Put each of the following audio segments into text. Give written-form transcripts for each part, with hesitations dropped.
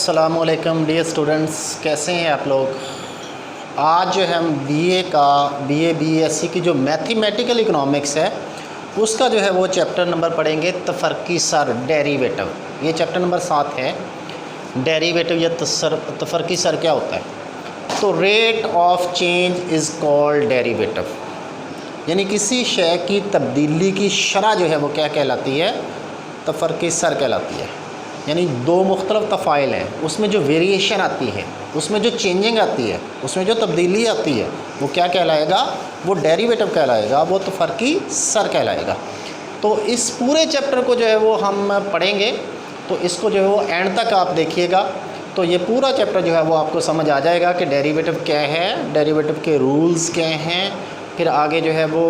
अस्सलामुअलैकुम dear students, कैसे हैं आप लोग। आज जो है हम बीएससी की जो मैथमेटिकल इकोनॉमिक्स है उसका जो है वो चैप्टर नंबर पढ़ेंगे तफरकी सर डेरिवेटिव। ये चैप्टर नंबर 7 है। डेरिवेटिव या तफरकी सर क्या होता है। तो rate of change is called derivative, यानी किसी शय की तब्दीली की शरह जो है वो क्या कहलाती है, तफरकी सर कहलाती है। यानी दो मुख्तलिफ तफ़ाइल हैं, उसमें जो वेरिएशन आती है, उसमें जो चेंजिंग आती है, उसमें जो तब्दीली आती है, वो क्या कहलाएगा, वो डेरिवेटिव कहलाएगा, वो तफरकी सर कहलाएगा। तो इस पूरे चैप्टर को जो है वो हम पढ़ेंगे, तो इसको जो है वो एंड तक आप देखिएगा, तो ये पूरा चैप्टर जो है वो आपको समझ आ जाएगा कि डेरिवेटिव क्या है, डेरिवेटिव के रूल्स क्या हैं। फिर आगे जो है वो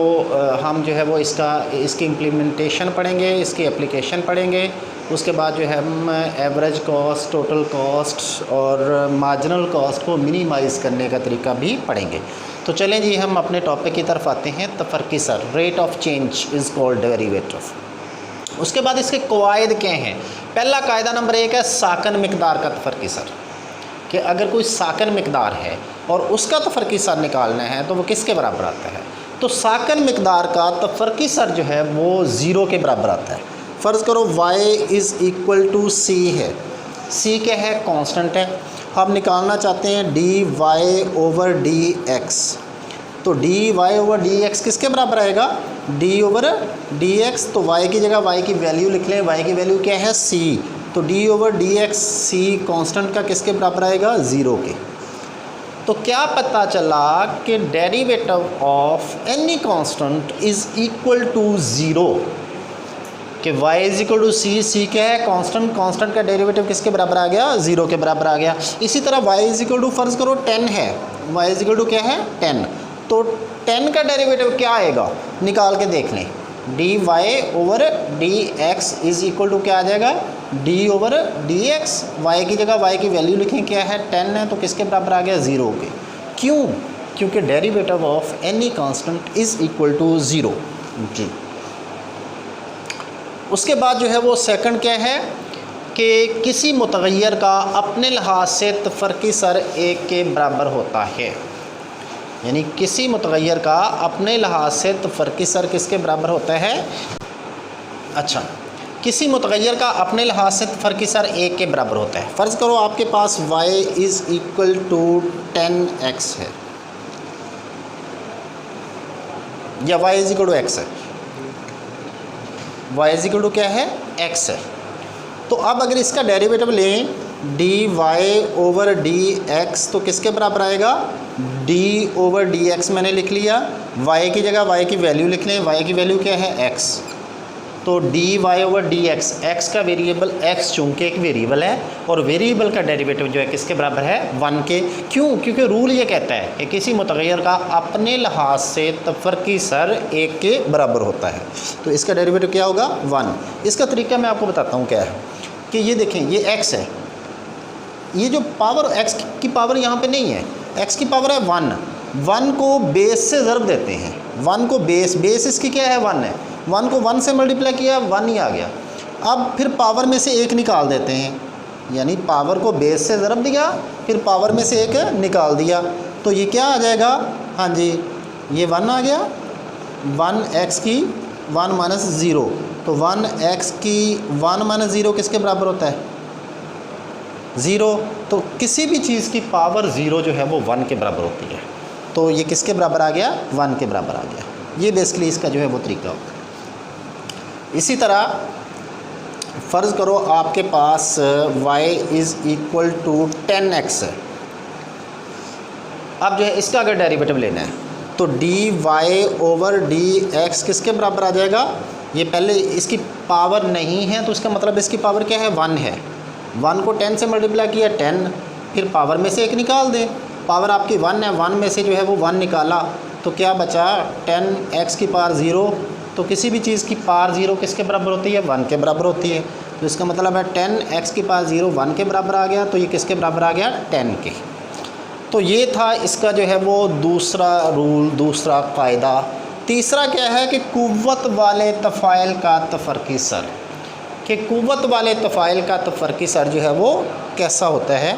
हम जो है वो इसकी इम्प्लीमेंटेशन पढ़ेंगे, इसकी एप्लीकेशन पढ़ेंगे। उसके बाद जो है हम एवरेज कॉस्ट, टोटल कॉस्ट और मार्जिनल कॉस्ट को मिनिमाइज़ करने का तरीका भी पढ़ेंगे। तो चलें जी, हम अपने टॉपिक की तरफ आते हैं। तफरकी sir, rate of change is called derivative. उसके बाद इसके कवायद क्या हैं। पहला कायदा नंबर 1 है साकन मिकदार का तफरकी सर, कि अगर कोई साकन मिकदार है और उसका तफरकी सर निकालना है तो वो किसके बराबर आता है। तो साकन मिकदार का तफरकी सर जो है वो ज़ीरो के बराबर आता है। फ़र्ज़ करो y is equal to c है, c क्या है, कांस्टेंट है। हम निकालना चाहते हैं dy ओवर dx। तो dy ओवर dx किसके बराबर आएगा, d ओवर dx। तो y की जगह y की वैल्यू लिख लें, y की वैल्यू क्या है, c। तो d over dx c constant का किसके बराबर आएगा, ज़ीरो के। तो क्या पता चला कि derivative of any constant is equal to zero, कि y is equal to C क्या है, कांस्टेंट, कांस्टेंट का डेरिवेटिव किसके बराबर आ गया, ज़ीरो के बराबर आ गया। इसी तरह y इज इक्वल टू फ़र्ज़ करो 10 है, y इज इक्वल टू क्या है, 10। तो 10 का डेरिवेटिव क्या आएगा, निकाल के देख लें। dy over dx is equal to क्या आ जाएगा, d ओवर dx। y की जगह y की वैल्यू लिखें, क्या है, 10 है, तो किसके बराबर आ गया, ज़ीरो के। क्यों, क्योंकि derivative of any constant is equal to zero जी। उसके बाद जो है वो सेकंड क्या है कि किसी मुतग़य्यर का अपने लिहाज से तफरकी सर 1 के बराबर होता है। यानी किसी मुतग़य्यर का अपने लिहाज से तफरकी सर किसके बराबर होता है। अच्छा, किसी मुतग़य्यर का अपने लिहाज से तफरकी सर 1 के बराबर होता है। फ़र्ज़ करो आपके पास y is equal to 10x है, या y is equal to x है, y इज इक्वल टू क्या है, x है। तो अब अगर इसका डेरिवेटिव लें dy ओवर dx, तो किसके बराबर आएगा, d ओवर dx मैंने लिख लिया। y की जगह y की वैल्यू लिख लें, y की वैल्यू क्या है, x। तो dy ओवर dx, x का वेरिएबल x चूँकि एक वेरिएबल है, और वेरिएबल का डेरिवेटिव जो है किसके बराबर है, 1 के। क्यों, क्योंकि रूल ये कहता है कि किसी मुतग़य्यर का अपने लिहाज से तफरकी सर 1 के बराबर होता है। तो इसका डेरिवेटिव क्या होगा, 1। इसका तरीका मैं आपको बताता हूँ क्या है, कि ये देखें, ये x है, ये जो पावर x की पावर यहाँ पर नहीं है, x की पावर है 1 को बेस से ज़रब देते हैं, 1 को बेस इसकी क्या है, 1 है, 1 को 1 से मल्टीप्लाई किया, 1 ही आ गया। अब फिर पावर में से 1 निकाल देते हैं, यानी पावर को बेस से ज़रब दिया, फिर पावर में से 1 निकाल दिया, तो ये क्या आ जाएगा, हाँ जी, ये 1 आ गया। 1x की 1 माइनस 0, तो 1x की 1 माइनस 0 किसके बराबर होता है, 0। तो किसी भी चीज़ की पावर 0 जो है वो 1 के बराबर होती है। तो ये किसके बराबर आ गया, 1 के बराबर आ गया। ये बेसिकली इसका जो है वो तरीका होता है। इसी तरह फ़र्ज़ करो आपके पास y is equal to 10x है। अब जो है इसका अगर डेरिवेटिव लेना है तो dy ओवर dx किसके बराबर आ जाएगा, ये पहले इसकी पावर नहीं है, तो इसका मतलब इसकी पावर क्या है, 1 है। 1 को 10 से मल्टीप्लाई किया, 10, फिर पावर में से 1 निकाल दें, पावर आपकी 1 है, 1 में से जो है वो 1 निकाला, तो क्या बचा, 10x की पावर 0। तो किसी भी चीज़ की पावर 0 किसके बराबर होती है, 1 के बराबर होती है। तो इसका मतलब है 10x की पावर 0 1 के बराबर आ गया, तो ये किसके बराबर आ गया, 10 के। तो ये था इसका जो है वो दूसरा रूल, दूसरा कायदा। तीसरा क्या है कि कुव्वत वाले तफ़ाइल का तफरकी सर, कि कुव्वत वाले तफ़ाइल का तफरकी सर जो है वो कैसा होता है।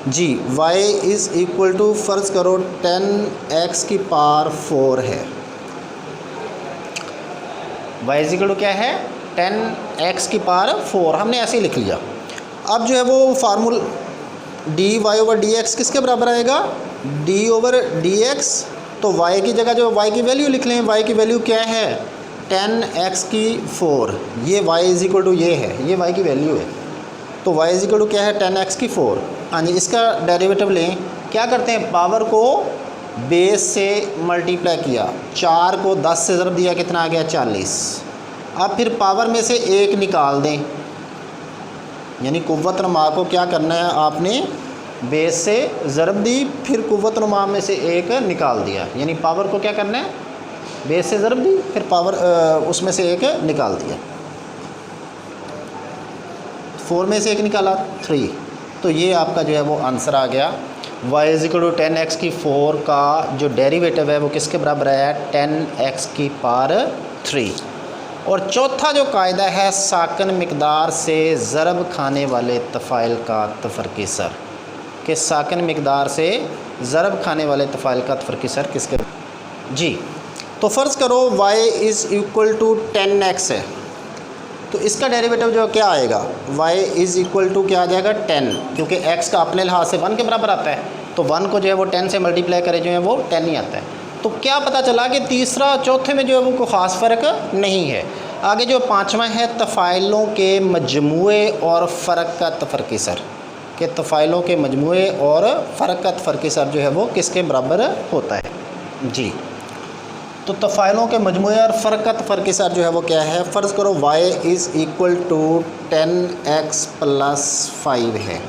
जी y इज़ इक्वल टू फ़र्ज़ करो 10x की पावर 4 है। y इज़ इक्वल टू क्या है 10x की पावर 4, हमने ऐसे ही लिख लिया। अब जो है वो फार्मूल dy ओवर dx किसके बराबर आएगा, d ओवर dx। तो y की जगह जो y की वैल्यू लिख लें, y की वैल्यू क्या है 10x की 4, ये y इज़ इक्वल टू ये है, ये y की वैल्यू है। तो y इज़ इक्वल टू क्या है 10x की 4। हाँ जी, इसका डेरिवेटिव लें, क्या करते हैं पावर को बेस से मल्टीप्लाई किया, 4 को 10 से ज़रब दिया, कितना आ गया 40। अब फिर पावर में से 1 निकाल दें, यानी कुव्वत नुमा को क्या करना है आपने बेस से ज़रब दी, फिर कुव्वत नुमा में से 1 निकाल दिया, यानी पावर को क्या करना है बेस से ज़रब दी, फिर पावर उसमें से 1 निकाल दिया। 4 में से 1 निकाला 3, तो ये आपका जो है वो आंसर आ गया। y is equal to 10x की 4 का जो डेरिवेटिव है वो किसके बराबर है 10x की पावर 3। और चौथा जो कायदा है साकन मिकदार से ज़रब खाने वाले तफ़ाइल का तफरकी सर, कि साकन मिकदार से ज़रब खाने वाले तफ़ाइल का तफरकी सर किसके। जी तो फ़र्ज़ करो y is equal to 10x है, तो इसका डेरिवेटिव जो क्या आएगा y इज़ इक्वल टू क्या आ जाएगा 10, क्योंकि x का अपने लिहाज से 1 के बराबर आता है, तो 1 को जो है वो 10 से मल्टीप्लाई करे जो है वो 10 ही आता है। तो क्या पता चला कि तीसरा चौथे में जो है वो कोई ख़ास फ़र्क नहीं है। आगे जो पाँचवा है तफ़ाइलों के मजमूए और फ़र्क का तफरकी सर, के तफ़ाइलों के मजमूए और फ़र्क का तफरकी सर जो है वो किसके बराबर होता है। जी तो तफ़ाइलों के मजमूए और फ़र्क का तफरकी सर जो है वो क्या है, फ़र्ज़ करो y is equal to 10x plus 5 है।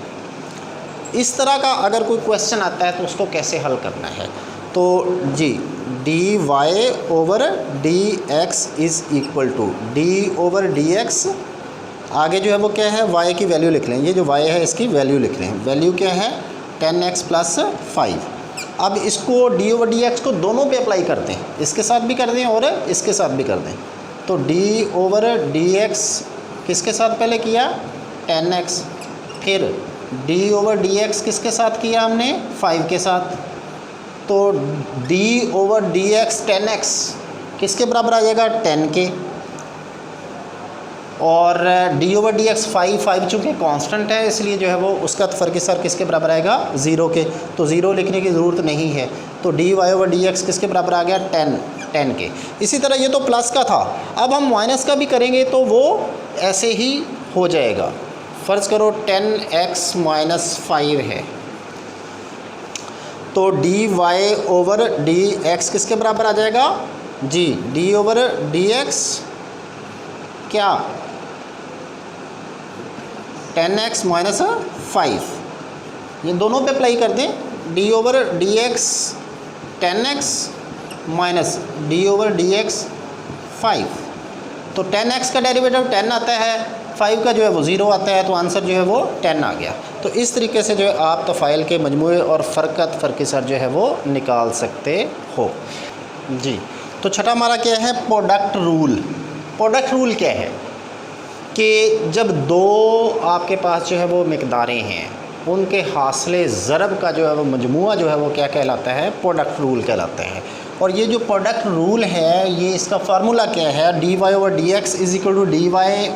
इस तरह का अगर कोई क्वेश्चन आता है तो उसको कैसे हल करना है, तो जी dy over dx is equal to d over dx, आगे जो है वो क्या है y की वैल्यू लिख लें, ये जो y है इसकी वैल्यू लिख लें, वैल्यू क्या है 10x प्लस 5। अब इसको d ओवर dx को दोनों पे अप्लाई करते हैं, इसके साथ भी कर दें और इसके साथ भी कर दें। तो d ओवर dx किसके साथ पहले किया 10x, फिर d ओवर dx किसके साथ किया हमने 5 के साथ। तो d ओवर dx 10x किसके बराबर आ जाएगा 10 के, और d ओवर dx 5 चूँकि कांस्टेंट है इसलिए जो है वो उसका तफरकी सर किसके बराबर आएगा 0 के, तो 0 लिखने की ज़रूरत नहीं है। तो dy ओवर dx किसके बराबर आ गया 10 के। इसी तरह ये तो प्लस का था, अब हम माइनस का भी करेंगे तो वो ऐसे ही हो जाएगा। फ़र्ज़ करो 10x माइनस 5 है, तो dy ओवर dx किसके बराबर आ जाएगा जी d ओवर dx क्या 10x माइनस 5, ये दोनों पे अप्लाई कर दें, d over dx 10x minus d over dx 5, तो 10x का डेरिवेटिव 10 आता है, 5 का जो है वो 0 आता है, तो आंसर जो है वो 10 आ गया। तो इस तरीके से जो है आप तफ़ाइल के मजमूए और फ़र्क का तफरकी सर जो है वो निकाल सकते हो। जी तो छठा हमारा क्या है प्रोडक्ट रूल। प्रोडक्ट रूल क्या है कि जब दो आपके पास जो है वो मिकदारें हैं, उनके हासिले ज़रब का जो है वो मजमूआ जो है वो क्या कहलाता है प्रोडक्ट रूल कहलाता है। और ये जो प्रोडक्ट रूल है ये इसका फार्मूला क्या है dy over dx is equal to dy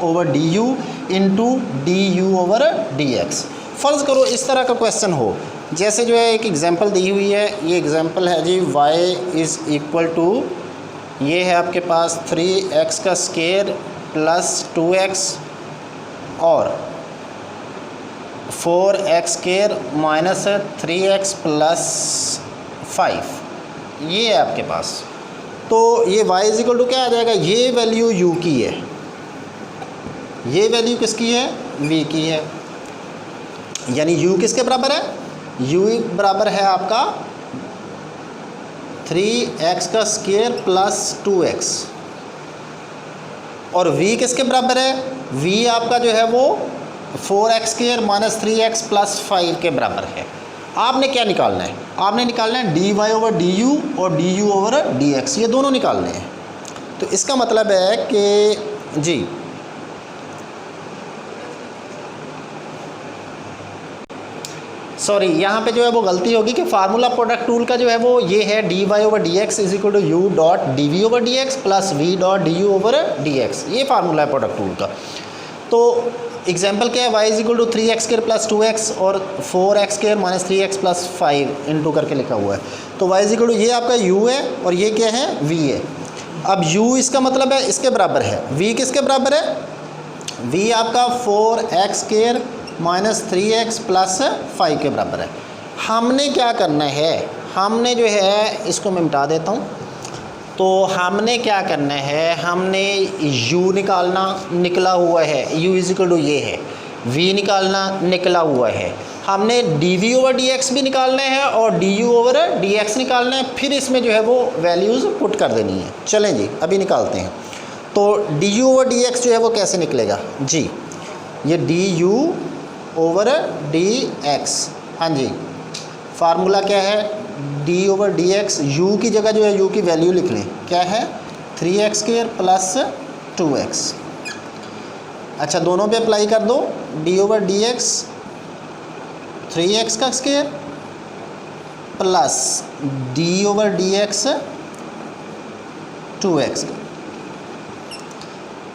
over du into du over dx। फ़र्ज़ करो इस तरह का क्वेश्चन हो, जैसे जो है एक एग्ज़ाम्पल दी हुई है, ये एग्ज़ाम्पल है जी y इज़ इक्वल टू, ये है आपके पास 3x का स्क्वायर प्लस 2x और 4x square minus 3x plus 5, ये है आपके पास। तो ये y इज़ इक्वल टू क्या आ जाएगा, ये वैल्यू u की है, ये वैल्यू किसकी है v की है, यानी u किसके बराबर है, u बराबर है आपका 3x का स्क्वायर प्लस 2x, और v किसके बराबर है, v आपका जो है वो 4x square minus 3x plus 5 के बराबर है। आपने क्या निकालना है, आपने निकालना है dy ओवर du और du ओवर dx, ये दोनों निकालने हैं। तो इसका मतलब है कि जी सॉरी, यहाँ पे जो है वो गलती होगी कि फार्मूला प्रोडक्ट टूल का जो है वो ये है dy over D X is equal to U dot D V over D X plus V dot D U over D X, ये फार्मूला है प्रोडक्ट टूल का। तो एग्जाम्पल क्या है, y is equal to 3x square plus 2x और 4x square minus 3x plus 5 into करके लिखा हुआ है। तो y इज इक्वल टू ये आपका u है और ये क्या है v है। अब u इसका मतलब है इसके बराबर है, v किसके बराबर है, v आपका 4x square minus 3x plus 5 के बराबर है। हमने क्या करना है, हमने जो है इसको मैं मिटा देता हूँ। तो हमने क्या करना है, हमने u निकालना, निकला हुआ है u इज इक्वल टू ये है, v निकालना निकला हुआ है, हमने dv ओवर dx भी निकालना है और du ओवर dx निकालना है, फिर इसमें जो है वो वैल्यूज़ पुट कर देनी है। चलें जी अभी निकालते हैं। तो du ओवर dx जो है वो कैसे निकलेगा जी, ये du ओवर dx, हाँ जी फार्मूला क्या है, d over D x, you की जगह जो है u की वैल्यू लिख लें, क्या है 3x स्क्वायर प्लस 2x। अच्छा दोनों पे अप्लाई कर दो, d over D x 3x का square plus d over D x 2x।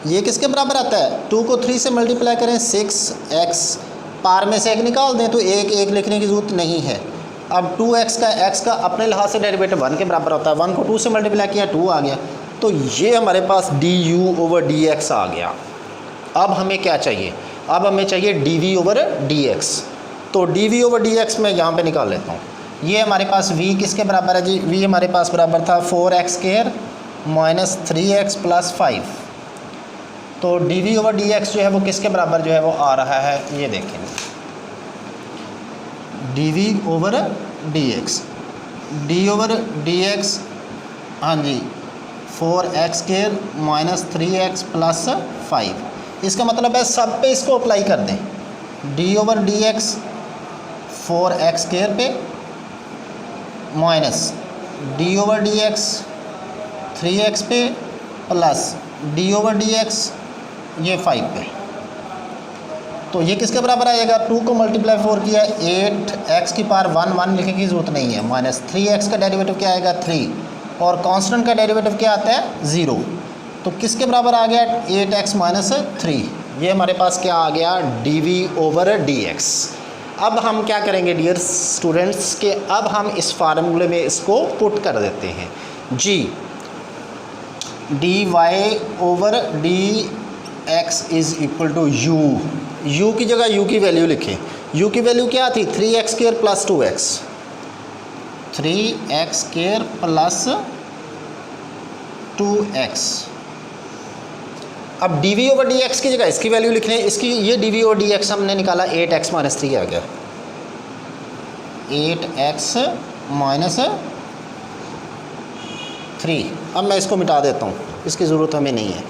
ये किसके बराबर आता है, 2 को 3 से मल्टीप्लाई करें 6x, पार में से एक निकाल दें तो एक लिखने की ज़रूरत नहीं है। अब 2x का x का अपने लिहाज से डेरिवेटिव 1 के बराबर होता है, 1 को 2 से मल्टीप्लाई किया 2 आ गया। तो ये हमारे पास du ओवर dx आ गया। अब हमें क्या चाहिए, अब हमें चाहिए dv ओवर dx। तो dv ओवर dx मैं यहाँ पे निकाल लेता हूँ। ये हमारे पास v किसके बराबर है जी, v हमारे पास बराबर था 4x square minus 3x plus 5। तो dv ओवर dx जो है वो किसके बराबर जो है वो आ रहा है, ये देखेंगे dv over dx, d over dx, हाँ जी 4x square minus 3x plus 5। इसका मतलब है सब पे इसको अप्लाई कर दें, d over dx 4x square पे minus d over dx 3x पे प्लस d ओवर dx ये 5 पे। तो ये किसके बराबर आएगा, 2 को मल्टीप्लाई 4 किया 8x की पावर 1 लिखने की ज़रूरत नहीं है, माइनस 3x का डेरिवेटिव क्या आएगा 3 और कांस्टेंट का डेरिवेटिव क्या आता है 0। तो किसके बराबर आ गया 8x माइनस 3, ये हमारे पास क्या आ गया dv ओवर dx। अब हम क्या करेंगे डियर स्टूडेंट्स के, अब हम इस फार्मूले में इसको पुट कर देते हैं जी, dy over dx is equal to u की जगह u की वैल्यू लिखें, u की वैल्यू क्या थी 3x square plus 2x, 3x square plus 2x। अब dv ओवर dx की जगह इसकी वैल्यू लिख लें, इसकी ये dv ओवर dx हमने निकाला 8x माइनस 3 आ गया, 8x माइनस 3। अब मैं इसको मिटा देता हूँ, इसकी ज़रूरत हमें नहीं है।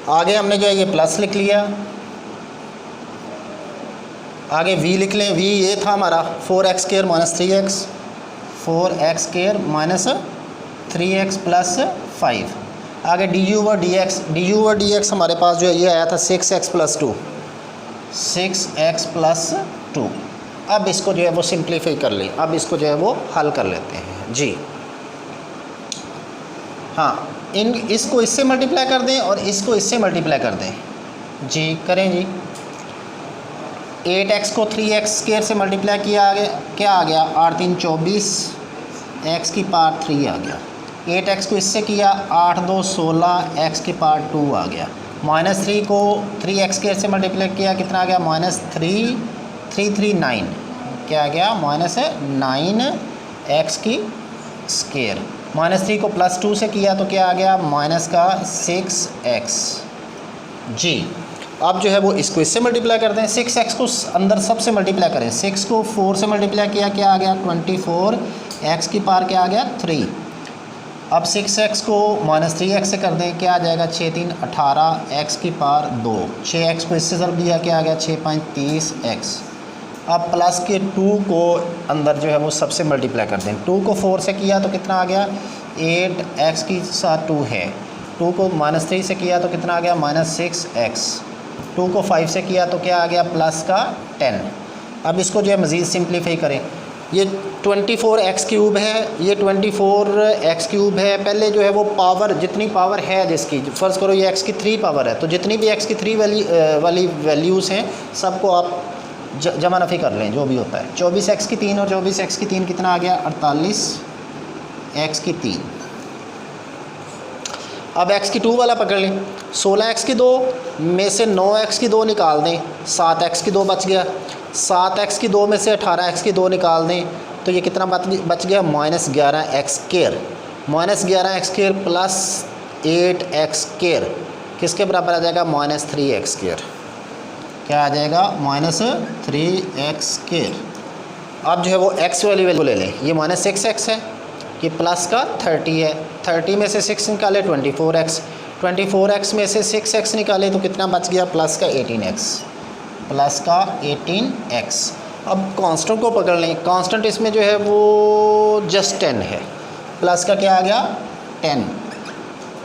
आगे हमने जो है ये प्लस लिख लिया, आगे v लिख लें, v ये था हमारा 4x square minus 3x, 4x square minus 3x plus 5। आगे du ओवर dx हमारे पास जो है ये आया था 6x प्लस 2, 6x प्लस 2। अब इसको जो है वो सिंप्लीफाई कर लें, अब इसको जो है वो हल कर लेते हैं जी। हाँ इसको इससे मल्टीप्लाई कर दें और इसको इससे मल्टीप्लाई कर दें जी, करें जी। 8x को 3x स्क्वायर से मल्टीप्लाई किया, आगे क्या आ गया 8 3 24, x की पावर 3 आ गया। 8x को इससे किया 8 2 16, x की पावर 2 आ गया। माइनस 3 को 3x स्क्वायर से मल्टीप्लाई किया, कितना आ गया माइनस 3 3 3 9, क्या आ गया माइनस 9x की स्क्वायर। माइनस 3 को प्लस 2 से किया तो क्या आ गया माइनस का 6x जी। अब जो है वो इसको इससे मल्टीप्लाई करते हैं, 6x को अंदर सबसे मल्टीप्लाई करें, 6 को 4 से मल्टीप्लाई किया, क्या आ गया 24, x की पावर क्या आ गया 3। अब 6x को माइनस 3x से कर दें, क्या आ जाएगा 6 3 18, x की पावर 2, 6x को इससे ज़रूर दिया, क्या आ गया 6 5 30x। अब प्लस के 2 को अंदर जो है वो सबसे मल्टीप्लाई कर दें, 2 को 4 से किया तो कितना आ गया 8x की साथ 2 है, 2 को माइनस 3 से किया तो कितना आ गया माइनस 6x। 2 को 5 से किया तो क्या आ गया प्लस का 10। अब इसको जो है मज़ीद सिंप्लीफाई करें, ये 24x क्यूब है, ये 24x क्यूब है। पहले जो है वो पावर, जितनी पावर है जिसकी, फ़र्ज़ करो ये x की 3 पावर है, तो जितनी भी x की 3 वाली वैल्यूज़ हैं सबको आप जमा नफ़ी कर लें जो भी होता है। 24x की 3 और 24x की 3 कितना आ गया 48x की 3। अब x की 2 वाला पकड़ लें, 16x की 2 में से 9x की 2 निकाल दें, 7x की 2 बच गया। 7x की 2 में से 18x की 2 निकाल दें तो ये कितना बच गया -11x square. -11x square plus 8x square किसके बराबर आ जाएगा -3x स्क्वायर। क्या आ जाएगा -3x स्क्वायर। अब जो है वो x वाली वैल्यू ले लें, ये -6x है, ये प्लस का 30 है। 30 में से 6 निकाले 24x, 24x में से 6x निकाले तो कितना बच गया प्लस का 18x, प्लस का 18x। अब कांस्टेंट को पकड़ लें, कांस्टेंट इसमें जो है वो जस्ट 10 है, प्लस का क्या आ गया 10।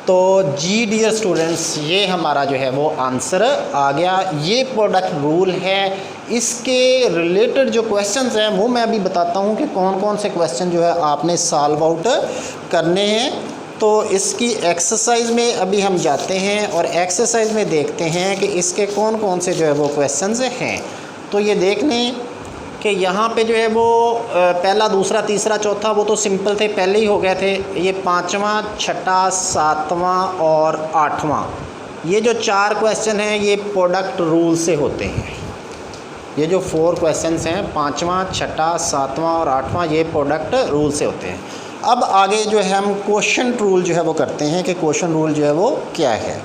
तो जी डियर स्टूडेंट्स, ये हमारा जो है वो आंसर आ गया। ये प्रोडक्ट रूल है, इसके रिलेटेड जो क्वेश्चंस हैं वो मैं अभी बताता हूँ कि कौन कौन से क्वेश्चन जो है आपने सॉल्व आउट करने हैं। तो इसकी एक्सरसाइज में अभी हम जाते हैं और एक्सरसाइज में देखते हैं कि इसके कौन कौन से जो है वो क्वेश्चंस हैं। तो ये देख लें कि यहाँ पे जो है वो पहला, दूसरा, तीसरा, चौथा वो तो सिंपल थे, पहले ही हो गए थे। ये 5वां, 6ठा, 7वां और 8वां, ये जो 4 क्वेश्चन हैं ये प्रोडक्ट रूल से होते हैं। ये जो 4 क्वेश्चंस हैं 5वां, 6ठा, 7वां और 8वां, ये प्रोडक्ट रूल से होते हैं। अब आगे जो है हम क्वेश्चन रूल जो है वो करते हैं कि क्वेश्चन रूल जो है वो क्या है।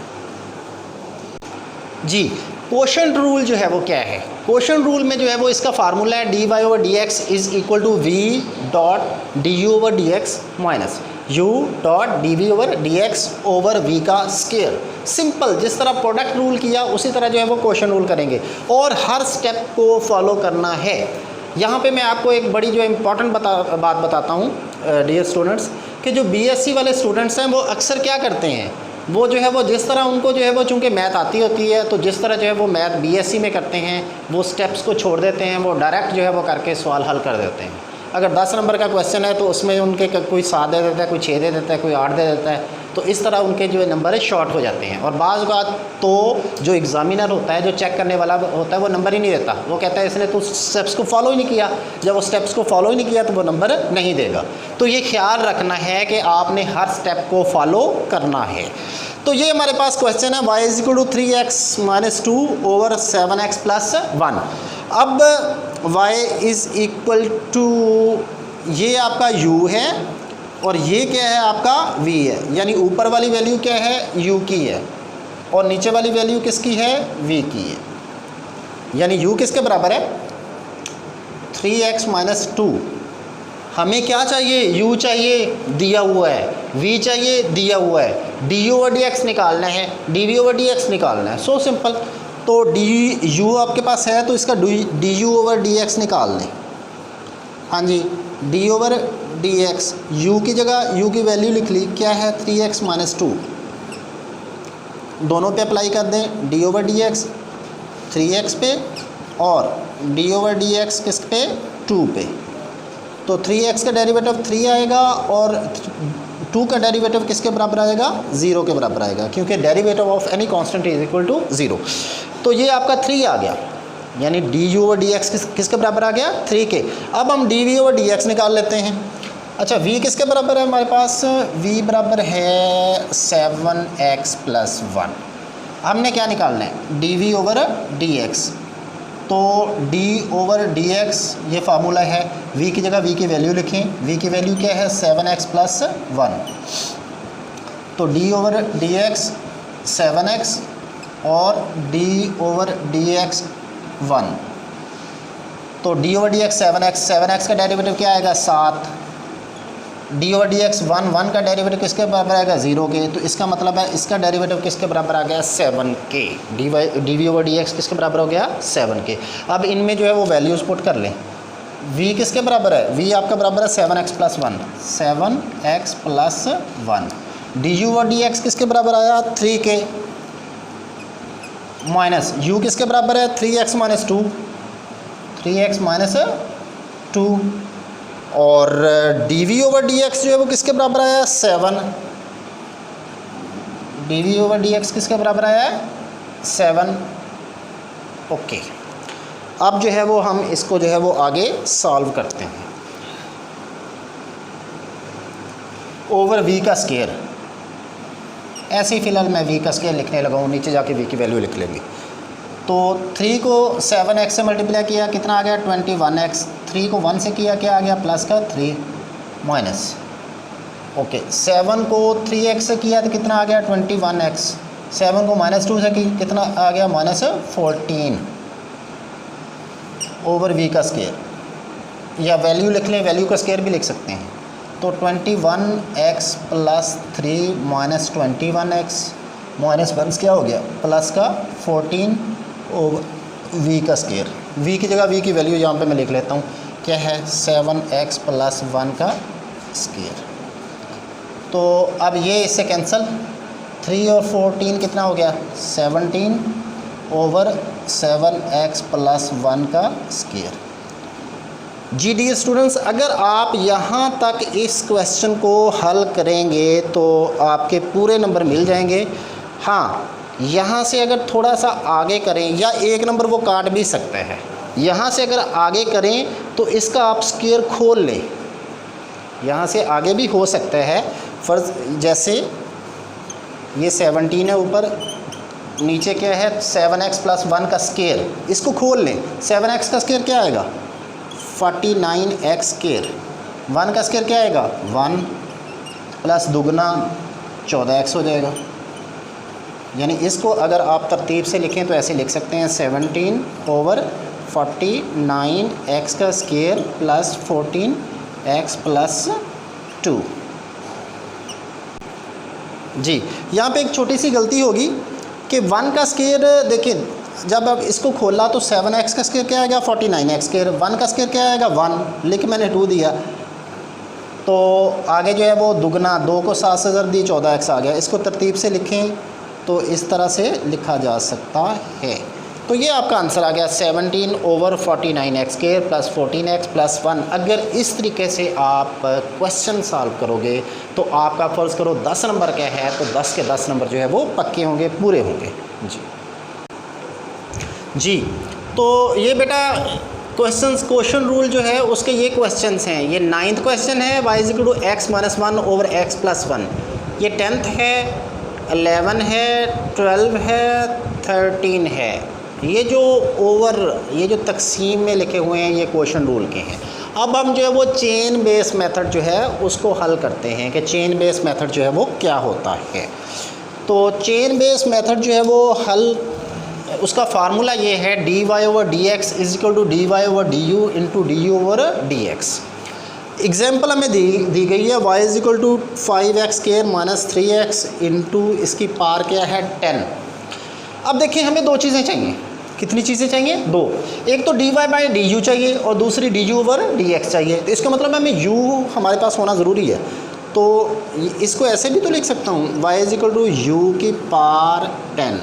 जी, क्वेश्चन रूल जो है वो क्या है। क्वेश्चन रूल में जो है वो इसका फार्मूला है dy/dx is equal to v dot du/dx minus u dot dv/dx over v का स्क्वायर। सिंपल, जिस तरह प्रोडक्ट रूल किया उसी तरह जो है वो क्वेश्चन रूल करेंगे और हर स्टेप को फॉलो करना है। यहाँ पे मैं आपको एक बड़ी जो इम्पॉर्टेंट बात बताता हूँ डियर स्टूडेंट्स, कि जो बीएससी वाले स्टूडेंट्स हैं वो अक्सर क्या करते हैं, वो जो है वो जिस तरह उनको जो है वो चूँकि मैथ आती होती है तो जिस तरह जो है वो मैथ बीएससी में करते हैं वो स्टेप्स को छोड़ देते हैं, वो डायरेक्ट जो है वो करके सवाल हल कर देते हैं। अगर 10 नंबर का क्वेश्चन है तो उसमें उनके कोई 7 दे देता है, कोई 6 दे देता है, कोई 8 दे देता है, तो इस तरह उनके जो नंबर है शॉर्ट हो जाते हैं। और बाज़ बात तो जो एग्ज़ामिनर होता है, जो चेक करने वाला होता है, वो नंबर ही नहीं देता। वो कहता है इसने तो स्टेप्स को फॉलो ही नहीं किया। जब वो स्टेप्स को फॉलो ही नहीं किया तो वो नंबर नहीं देगा। तो ये ख्याल रखना है कि आपने हर स्टेप को फॉलो करना है। तो ये हमारे पास क्वेश्चन है y is equal to 3x minus 2 over 7x plus 1। अब y इज़ इक्वल टू, ये आपका u है और ये क्या है आपका v है, यानी ऊपर वाली वैल्यू क्या है u की है और नीचे वाली वैल्यू किसकी है v की है। यानी u किसके बराबर है 3x माइनस 2। हमें क्या चाहिए, u चाहिए दिया हुआ है, v चाहिए दिया हुआ है, du/dx निकालना है, dv/dx निकालना है। So simple. तो du आपके पास है तो इसका du/dx निकाल लें। हाँ जी, du/dx, u की जगह u की वैल्यू लिख ली, क्या है 3x माइनस 2। दोनों पे अप्लाई कर दें, du/dx 3x पे और du/dx किस पे 2 पे। तो 3x का डेरिवेटिव 3 आएगा और 2 का डेरिवेटिव किसके बराबर आएगा 0 के बराबर आएगा, क्योंकि derivative of any constant is equal to 0। तो ये आपका 3 आ गया, यानी du/dx किसके बराबर आ गया 3 के। अब हम dv/dx निकाल लेते हैं। अच्छा, v किसके बराबर है हमारे पास, v बराबर है 7x प्लस 1। हमने क्या निकालना है dv/dx। तो d/dx ये फार्मूला है, v की जगह v की वैल्यू लिखें, v की वैल्यू क्या है 7x प्लस 1। तो d/dx 7x और d/dx 1। तो d/dx 7x का डेरिवेटिव क्या आएगा 7, d/dx 1 का डेरिवेटिव किसके बराबर आएगा 0 के। तो इसका मतलब है इसका डेरिवेटिव किसके बराबर आ गया 7 के। dv/dx किसके बराबर हो गया 7 के। अब इनमें जो है वो वैल्यूज़ पुट कर लें। v किसके बराबर है, v आपका बराबर है 7x plus 1, 7x plus 1। du/dx किसके बराबर आया 3 के। माइनस यू किसके बराबर है 3x माइनस 2, 3x माइनस 2, और dv ओवर dx जो है वो किसके बराबर आया 7, dv ओवर dx किसके बराबर आया है 7। ओके, अब जो है वो हम इसको जो है वो आगे सॉल्व करते हैं। ओवर v का स्केयर, ऐसे ही फ़िलहाल मैं v का स्केयर लिखने लगा हूँ, नीचे जाके v की वैल्यू लिख लेंगे। तो 3 को 7x से मल्टीप्लाई किया, कितना आ गया 21x, 3 को 1 से किया, क्या आ गया प्लस का 3 माइनस, ओके 7 को 3x से किया तो कितना आ गया 21x, 7 को माइनस 2 से की कितना आ गया माइनस 14 ओवर v का स्केयर, या वैल्यू लिख लें, वैल्यू का स्केयर भी लिख सकते हैं। तो 21x plus 3 minus 21x minus 1 क्या हो गया प्लस का 14 ओवर v का स्केयर, v की जगह v की वैल्यू यहाँ पे मैं लिख लेता हूँ, क्या है 7x प्लस 1 का स्केयर। तो अब ये इससे कैंसिल, 3 और 14 कितना हो गया 17 ओवर 7x प्लस 1 का स्केयर। जी डी स्टूडेंट्स, अगर आप यहाँ तक इस क्वेश्चन को हल करेंगे तो आपके पूरे नंबर मिल जाएंगे। हाँ, यहाँ से अगर थोड़ा सा आगे करें या एक नंबर वो काट भी सकता है, यहाँ से अगर आगे करें तो इसका आप स्केयर खोल लें, यहाँ से आगे भी हो सकता है। फर्ज जैसे ये 17 है, ऊपर नीचे क्या है 7x प्लस 1 का स्केयर, इसको खोल लें। 7x का स्केयर क्या आएगा 49x स्केयर, 1 का स्केयर क्या आएगा 1 प्लस दुगना 14x हो जाएगा। यानी इसको अगर आप तरतीब से लिखें तो ऐसे लिख सकते हैं 17 ओवर 49x का स्केयर प्लस 14x प्लस 2। जी, यहाँ पे एक छोटी सी गलती होगी कि 1 का स्केयर, देखिए जब अब इसको खोला तो 7x का स्केयर क्या आएगा 49x स्केयर, 1 का स्केयर क्या आएगा 1, लेकिन मैंने 2 दिया तो आगे जो है वो दुगना, 2 को 7 से ज़र दी 14x आ गया। इसको तरतीब से लिखें तो इस तरह से लिखा जा सकता है। तो ये आपका आंसर आ गया 17 over 49x square plus 14x plus 1। अगर इस तरीके से आप क्वेश्चन सॉल्व करोगे तो आपका फ़र्ज़ करो 10 नंबर का है तो 10 के 10 नंबर जो है वो पक्के होंगे, पूरे होंगे। जी, तो ये बेटा क्वेश्चन रूल जो है उसके ये क्वेश्चंस हैं। ये 9th क्वेश्चन है y equal to x minus 1 over x plus 1। ये 10th है, 11 है, 12 है, 13 है। ये जो तकसीम में लिखे हुए हैं ये क्वेश्चन रूल के हैं। अब हम जो है वो चेन बेस मेथड जो है उसको हल करते हैं कि चेन बेस मेथड जो है वो क्या होता है। तो चेन बेस मेथड जो है वो हल, उसका फार्मूला ये है dy over dx is equal to dy over du into d over dx। Example हमें दी गई है y is equal to 5x square minus 3x into इसकी पार क्या है 10। अब देखिए हमें 2 चीज़ें चाहिए। कितनी चीज़ें चाहिए 2। एक तो dy बाई du चाहिए और दूसरी du ओवर dx चाहिए। तो इसका मतलब हमें u हमारे पास होना ज़रूरी है। तो इसको ऐसे भी तो लिख सकता हूँ y is equal to u की पार 10,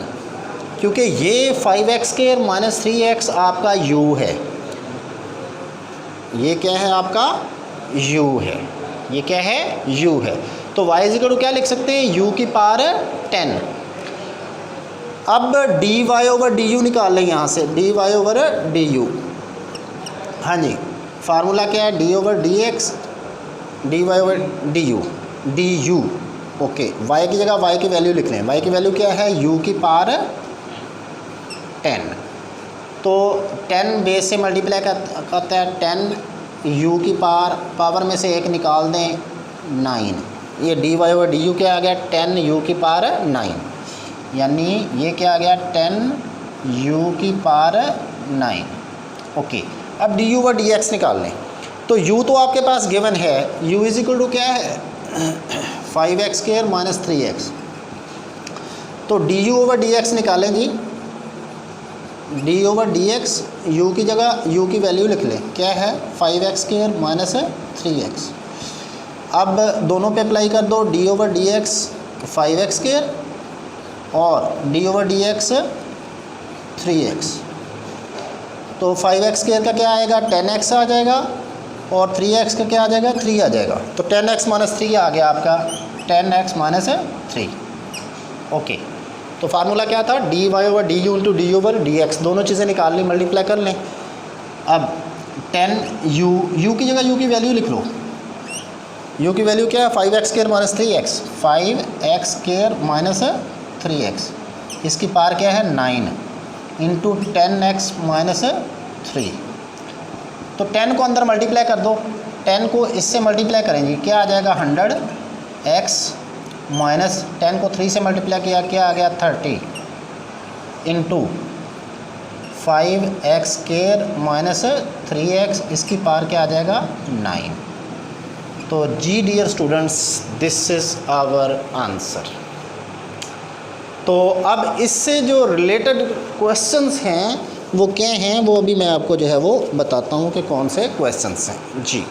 क्योंकि ये 5x स्केयर माइनस 3x आपका u है। ये क्या है आपका u है, ये क्या है u है। तो y इज इक्वल टू क्या लिख सकते हैं u की पावर 10। अब dy ओवर du निकाल लें यहाँ से, dy ओवर du। हाँ जी, फार्मूला क्या है d over dx dy over du। Okay, y की जगह y की वैल्यू लिख लें। y की वैल्यू क्या है u की पावर 10। तो 10 बेस से मल्टीप्लाई करता है 10, u की पावर में से एक निकाल दें 9। ये dy ओवर du क्या आ गया 10 u की पावर 9, यानी ये क्या आ गया 10 u की पावर 9। ओके, अब du ओवर dx निकाल लें। तो u तो आपके पास गिवन है, u इज इक्वल टू क्या है 5x स्क्वायर माइनस 3x। तो du ओवर dx निकालें जी, d ओवर dx u की जगह u की वैल्यू लिख लें, क्या है 5x स्क्वायर माइनस 3x। अब दोनों पे अप्लाई कर दो, d over dx 5x square और d ओवर dx 3x। तो 5x स्क्वायर का क्या आएगा 10x आ जाएगा और 3x का क्या आ जाएगा 3 आ जाएगा। तो 10x माइनस 3 आ गया आपका 10x माइनस 3। ओके, तो फार्मूला क्या था dy over D you into d over D x, दोनों चीज़ें निकाल ली, मल्टीप्लाई कर लें। अब 10u, u की जगह u की वैल्यू लिख लो। u की वैल्यू क्या है 5x square minus 3x, 5x square minus 3x, इसकी पार क्या है 9 इंटू 10x माइनस 3। तो 10 को अंदर मल्टीप्लाई कर दो, 10 को इससे मल्टीप्लाई करेंगे क्या आ जाएगा 100x माइनस 10 को 3 से मल्टीप्लाई किया क्या आ गया 30 into 5x square minus 3x, इसकी पार क्या आ जाएगा 9। तो जी dear students this is our answer. तो अब इससे जो रिलेटेड क्वेश्चंस हैं वो क्या हैं, वो अभी मैं आपको जो है वो बताता हूँ कि कौन से क्वेश्चंस हैं जी।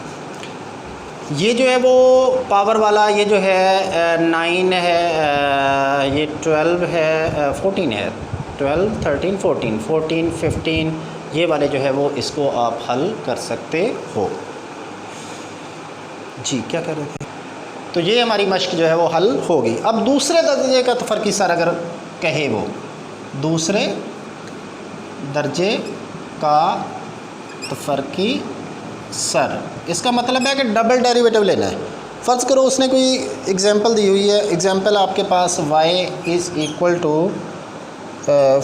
ये जो है वो पावर वाला, ये जो है 9 है, ये 12 है, 14 है, 12, 13, 14, 14, 15, ये वाले जो है वो इसको आप हल कर सकते हो जी। क्या कर रहे थे? तो ये हमारी मश्क जो है वो हल होगी। अब दूसरे दर्जे का तफरकी सर अगर कहे, वो दूसरे दर्जे का तफरकी सर, इसका मतलब है कि डबल डेरिवेटिव लेना है। फ़र्ज़ करो उसने कोई एग्जांपल दी हुई है, एग्जांपल आपके पास y is equal to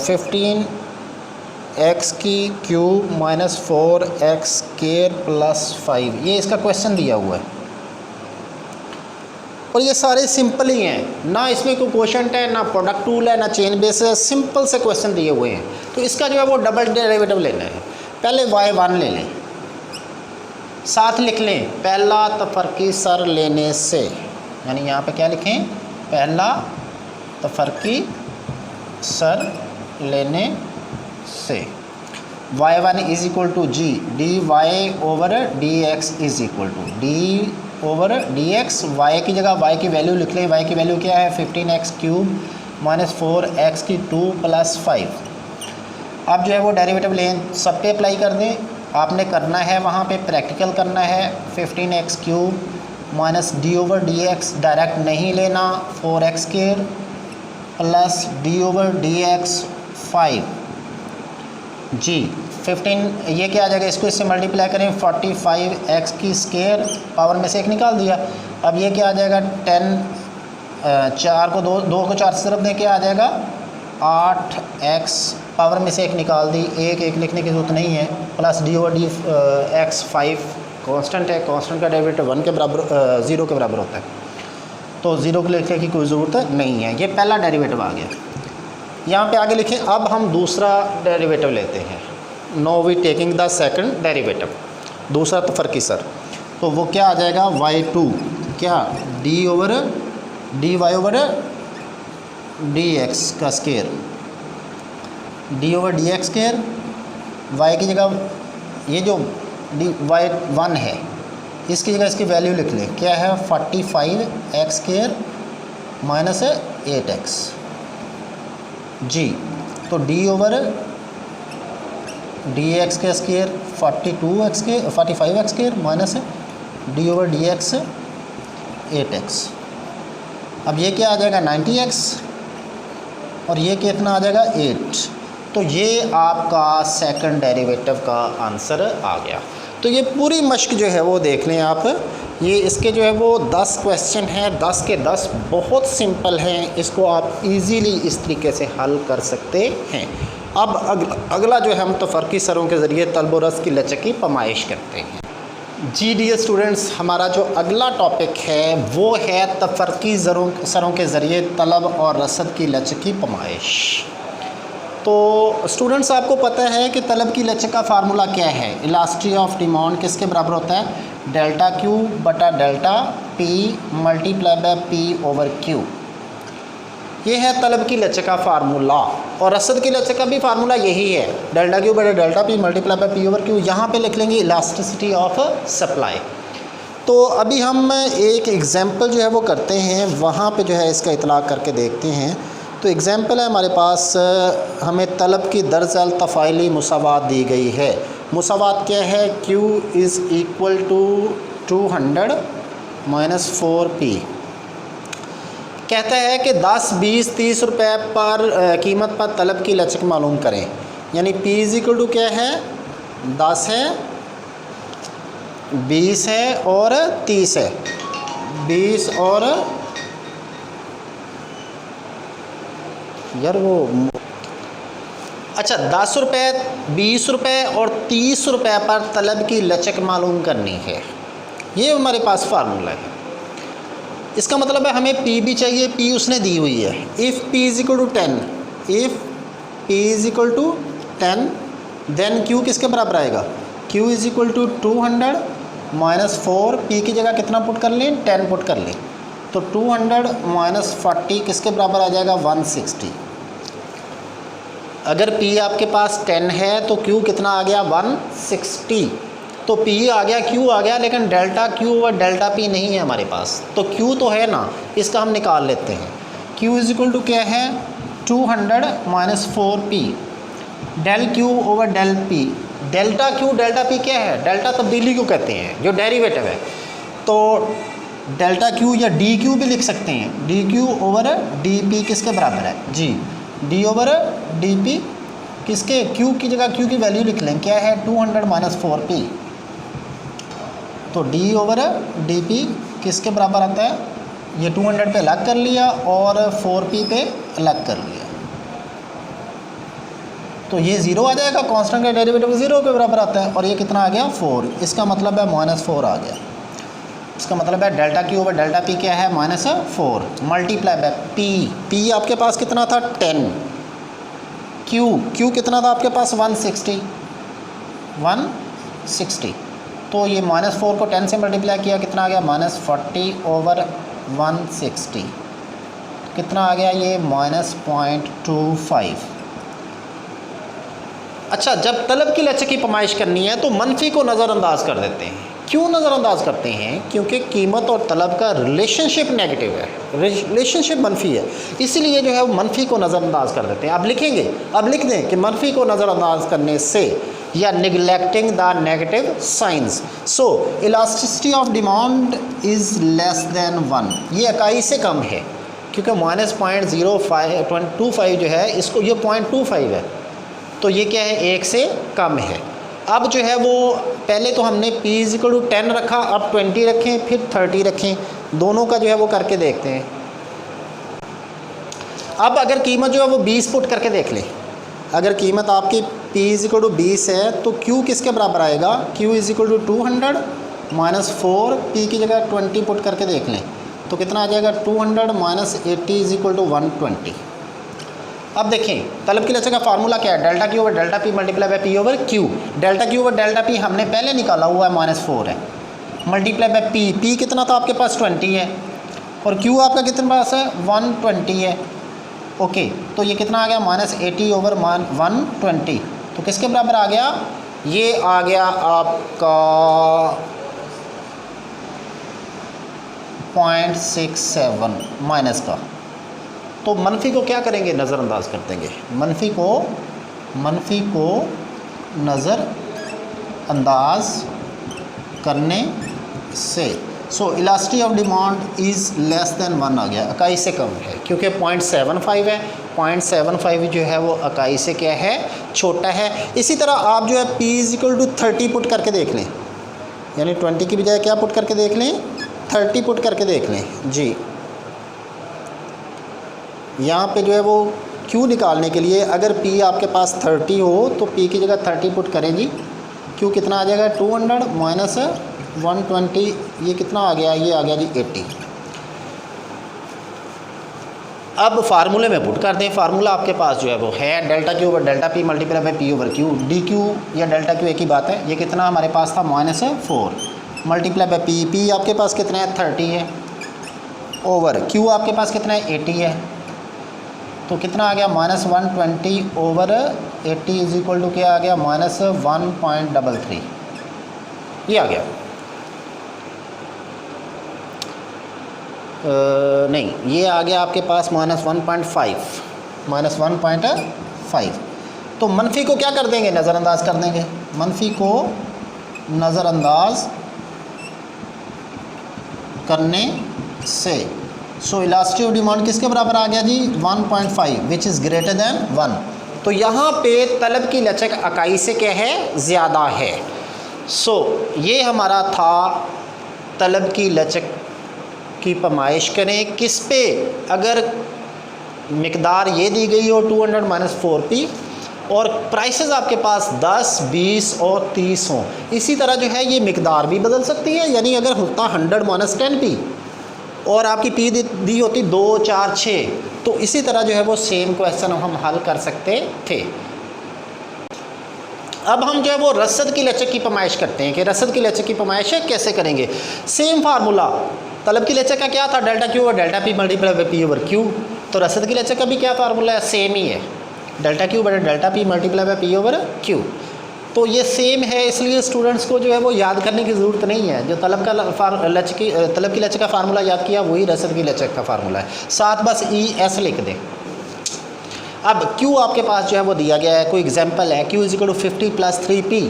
15x की cube minus 4x square plus 5, ये इसका क्वेश्चन दिया हुआ है और ये सारे सिंपल ही हैं, ना इसमें कोई क्वोशंट है, ना प्रोडक्ट टूल है, ना चेन बेस है, सिंपल से क्वेश्चन दिए हुए हैं। तो इसका जो है वो डबल डेरिवेटिव लेना है। पहले y1 ले लें, साथ लिख लें पहला तफरकी सर लेने से, यानी यहाँ पे क्या लिखें पहला तफरकी सर लेने से। y1 इज़ इक्वल टू जी d Y over D x is equal to d over D x, y की जगह y की वैल्यू लिख लें। y की वैल्यू क्या है 15x क्यूब माइनस 4x की 2 प्लस 5। अब जो है वो डेरिवेटिव लें, सब पे अप्लाई कर दें। आपने करना है वहाँ पे प्रैक्टिकल करना है, 15x cube minus D over D x direct नहीं लेना, 4x square plus D over D x 5 जी। 15 ये क्या आ जाएगा, इसको इससे मल्टीप्लाई करें 45x की स्क्वायर, पावर में से एक निकाल दिया। अब ये क्या आ जाएगा 10, 4 को 2 को 4 से तरफ दें, क्या आ जाएगा 8x, पावर में से एक निकाल दी, एक लिखने की जरूरत नहीं है, plus D over D x 5 constant है, कांस्टेंट का डेरिवेटिव 1 के बराबर 0 के बराबर होता है, तो 0 को लिखने की कोई ज़रूरत नहीं है। ये पहला डेरिवेटिव आ गया। यहाँ पे आगे लिखें, अब हम दूसरा डेरिवेटिव लेते हैं। No we taking the second derivative, दूसरा तफरकी सर। तो वो क्या आ जाएगा y2 क्या D over D Y over D X का square, D over D X square, Y की जगह ये जो डी y1 है इसकी जगह इसकी वैल्यू लिख लें, क्या है 45x स्क्वायर माइनस 8x जी। तो डी ओवर डी एक्स का square 45x square minus D over D x 8x। अब ये क्या आ जाएगा 90x और ये कितना आ जाएगा 8। तो ये आपका सेकंड डेरिवेटिव का आंसर आ गया। तो ये पूरी मश्क जो है वो देख लें आप, ये इसके जो है वो 10 क्वेश्चन हैं, 10 के 10 बहुत सिंपल हैं, इसको आप इजीली इस तरीके से हल कर सकते हैं। अब अगला जो है हम तफरकी सरों के ज़रिए तलब और रस की लचक की पैमाइश करते हैं जी। डियर स्टूडेंट्स, हमारा जो अगला टॉपिक है वो है तफरकी सरों के ज़रिए तलब और रसद की लचक की पैमाइश। तो स्टूडेंट्स आपको पता है कि तलब की लचक का फार्मूला क्या है, इलास्टिसिटी ऑफ डिमांड किसके बराबर होता है डेल्टा क्यू बटा delta P multiply by P over Q. ये है तलब की लचक का फार्मूला और रसद की लचक का भी फार्मूला यही है, डेल्टा क्यू बटा delta P multiply by P over Q. यहाँ पे लिख लेंगे इलास्टिसिटी ऑफ सप्लाई। तो अभी हम एक एग्जांपल जो है वो करते हैं, वहाँ पे जो है इसका इतलाक़ करके देखते हैं। तो एग्ज़ाम्पल है हमारे पास, हमें तलब की दरअसल तफ़ाइली मुसावात दी गई है। मुसावात क्या है? Q is equal to 200 minus 4P। कहता है कि 10, 20, 30 रुपए पर कीमत पर तलब की लचक मालूम करें। यानी P इज़ इक्वल टू क्या है? 10 है, 20 है और 30 है। 20 और यार वो अच्छा 10 रुपये, 20 रुपये और 30 रुपये पर तलब की लचक मालूम करनी है। ये हमारे पास फार्मूला है। इसका मतलब है हमें P भी चाहिए, P उसने दी हुई है। If P is equal to 10, if P is equal to 10 then Q किसके बराबर आएगा? Q is equal to 200 minus 4, P की जगह कितना पुट कर लें? 10 पुट कर लें। तो 200 माइनस 40 किसके बराबर आ जाएगा? 160। अगर P आपके पास 10 है तो Q कितना आ गया? 160। तो P आ गया, Q आ गया, लेकिन डेल्टा Q और डेल्टा P नहीं है हमारे पास। तो Q तो है ना, इसका हम निकाल लेते हैं। Q इज़ इक्वल टू क्या है? 200 minus 4P, del Q over del P। Delta Q delta P क्या है? डेल्टा तब्दीली को कहते हैं, जो डेरिवेटिव है। तो डेल्टा Q या DQ भी लिख सकते हैं। DQ ओवर DP किसके बराबर है? जी, D ओवर DP किसके? Q की जगह Q की वैल्यू लिख लें, क्या है? 200 माइनस 4P। तो D ओवर DP किसके बराबर आता है? ये 200 पे अलग कर लिया और 4P पे अलग कर लिया, तो ये 0 आ जाएगा। कांस्टेंट का डेरिवेटिव 0 के बराबर आता है। और ये कितना आ गया? 4। इसका मतलब है -4 आ गया। इसका मतलब है delta Q over delta P क्या है? -4 मल्टीप्लाई बाय P। P आपके पास कितना था? 10। Q कितना था आपके पास? 160। तो ये -4 को 10 से मल्टीप्लाई किया, कितना आ गया? -40 ओवर 160। कितना आ गया ये? -0.25। अच्छा, जब तलब की लचक की पैमाइश करनी है तो मनफी को नज़रअंदाज कर देते हैं। क्यों नज़रअंदाज करते हैं? क्योंकि कीमत और तलब का रिलेशनशिप नेगेटिव है, रिलेशनशिप मनफी है, इसीलिए जो है वो मनफी को नज़रअंदाज कर देते हैं। अब लिखेंगे, अब लिख दें कि मनफी को नज़रअंदाज करने से या neglecting the negative science, so elasticity of demand is less than 1। ये इकाई से कम है, क्योंकि -0.0525 जो है, इसको ये 0.25 है, तो ये क्या है? 1 से कम है। अब जो है वो पहले तो हमने P इज़ इक्वल टू 10 रखा, अब 20 रखें, फिर 30 रखें, दोनों का जो है वो करके देखते हैं। अब अगर कीमत जो है वो 20 पुट करके देख लें। अगर कीमत आपकी P इज़ इक्वल टू 20 है तो Q किसके बराबर आएगा? Q is equal to 200 minus 4, P की जगह 20 पुट करके देख लें, तो कितना आ जाएगा? 200 माइनस 80 इज़ इक्वल टू 120। अब देखें तलब की लचक का फार्मूला क्या है? Delta Q over delta P multiply by P over Q। Delta Q over delta P हमने पहले निकाला हुआ है, -4 है, मल्टीप्लाई बाय P। P कितना था आपके पास? 20 है, और Q आपका कितने पास है? 120 है। ओके, तो ये कितना आ गया? -80 ओवर 120। तो किसके बराबर आ गया? ये आ गया आपका 0.67 माइनस का। तो मनफी को क्या करेंगे? नज़रअंदाज कर देंगे। मनफी को नज़रअंदाज करने से so elasticity of demand is less than 1 आ गया, इकाई से कम है, क्योंकि 0.75 है। 0.75 जो है वो इकाई से क्या है? छोटा है। इसी तरह आप जो है P is equal to 30 put करके देख लें, यानी 20 की बजाय क्या पुट करके देख लें? 30 पुट करके देख लें जी। यहाँ पे जो है वो Q निकालने के लिए अगर P आपके पास 30 हो तो P की जगह 30 पुट करें जी। Q कितना आ जाएगा? 200 माइनस 120, ये कितना आ गया? ये आ गया जी 80। अब फार्मूले में पुट कर दें। फार्मूला आपके पास जो है वो है delta Q over delta P multiply by P over Q। DQ या डेल्टा Q एक ही बात है। ये कितना हमारे पास था? -4 मल्टीप्लाई बाय P। P आपके पास कितना है? 30 है, ओवर Q आपके पास कितना है? 80 है, तो कितना आ गया? -120 ओवर 80 इज इक्वल टू क्या आ गया? -1.33। ये आ गया। नहीं, ये आ गया आपके पास -1.5। माइनस 1.5। तो मनफी को क्या कर देंगे, नज़रअंदाज कर देंगे, मनफी को नज़रअंदाज करने से सो इलास्टिसिटी ऑफ डिमांड किसके बराबर आ गया जी, 1.5 विच इज़ ग्रेटर दैन 1। तो यहाँ पे तलब की लचक इकाई से क्या है, ज़्यादा है। सो ये हमारा था तलब की लचक की पैमाइश करें किस पे, अगर मिकदार ये दी गई हो 200 माइनस 4p और प्राइसेस आपके पास 10, 20 और 30 हों। इसी तरह जो है ये मिकदार भी बदल सकती है, यानी अगर होता 100 माइनस 10p और आपकी पी दी होती 2, 4, 6, तो इसी तरह जो है वो सेम क्वेश्चन हम हल कर सकते थे। अब हम जो है वो रसद की लचक की पैमाइश करते हैं कि रसद की लचक की पैमाइश कैसे करेंगे। सेम फार्मूला, तलब की लचक का क्या था, डेल्टा क्यू और delta P multiply by P over Q. तो रसद की लचक का भी क्या फार्मूला है, सेम ही है, डेल्टा क्यू बटे delta P multiply by P over Q. तो ये सेम है, इसलिए स्टूडेंट्स को जो है वो याद करने की ज़रूरत नहीं है। जो तलब की लचक का फार्मूला याद किया वही रसद की लचक का फार्मूला है, साथ बस ES लिख दें। अब Q आपके पास जो है वो दिया गया है, कोई एग्जांपल है, Q is equal to 50 plus 3P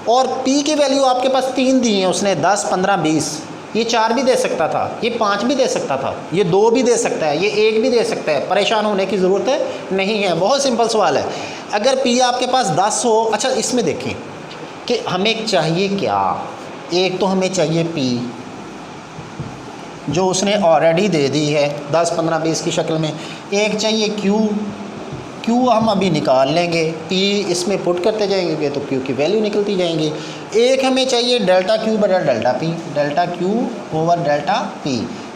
और P की वैल्यू आपके पास 3 दी है उसने, 10, 15, 20। ये 4 भी दे सकता था, ये 5 भी दे सकता था, ये 2 भी दे सकता है, ये 1 भी दे सकता है। परेशान होने की ज़रूरत नहीं है, बहुत सिंपल सवाल है। अगर P आपके पास 10 हो, अच्छा इसमें देखें कि हमें चाहिए क्या, एक तो हमें चाहिए P जो उसने ऑलरेडी दे दी है 10, 15, 20 की शक्ल में, एक चाहिए Q हम अभी निकाल लेंगे, P इसमें पुट करते जाएंगे तो Q की वैल्यू निकलती जाएंगी। एक हमें चाहिए डेल्टा Q बटा delta P, delta Q over delta P।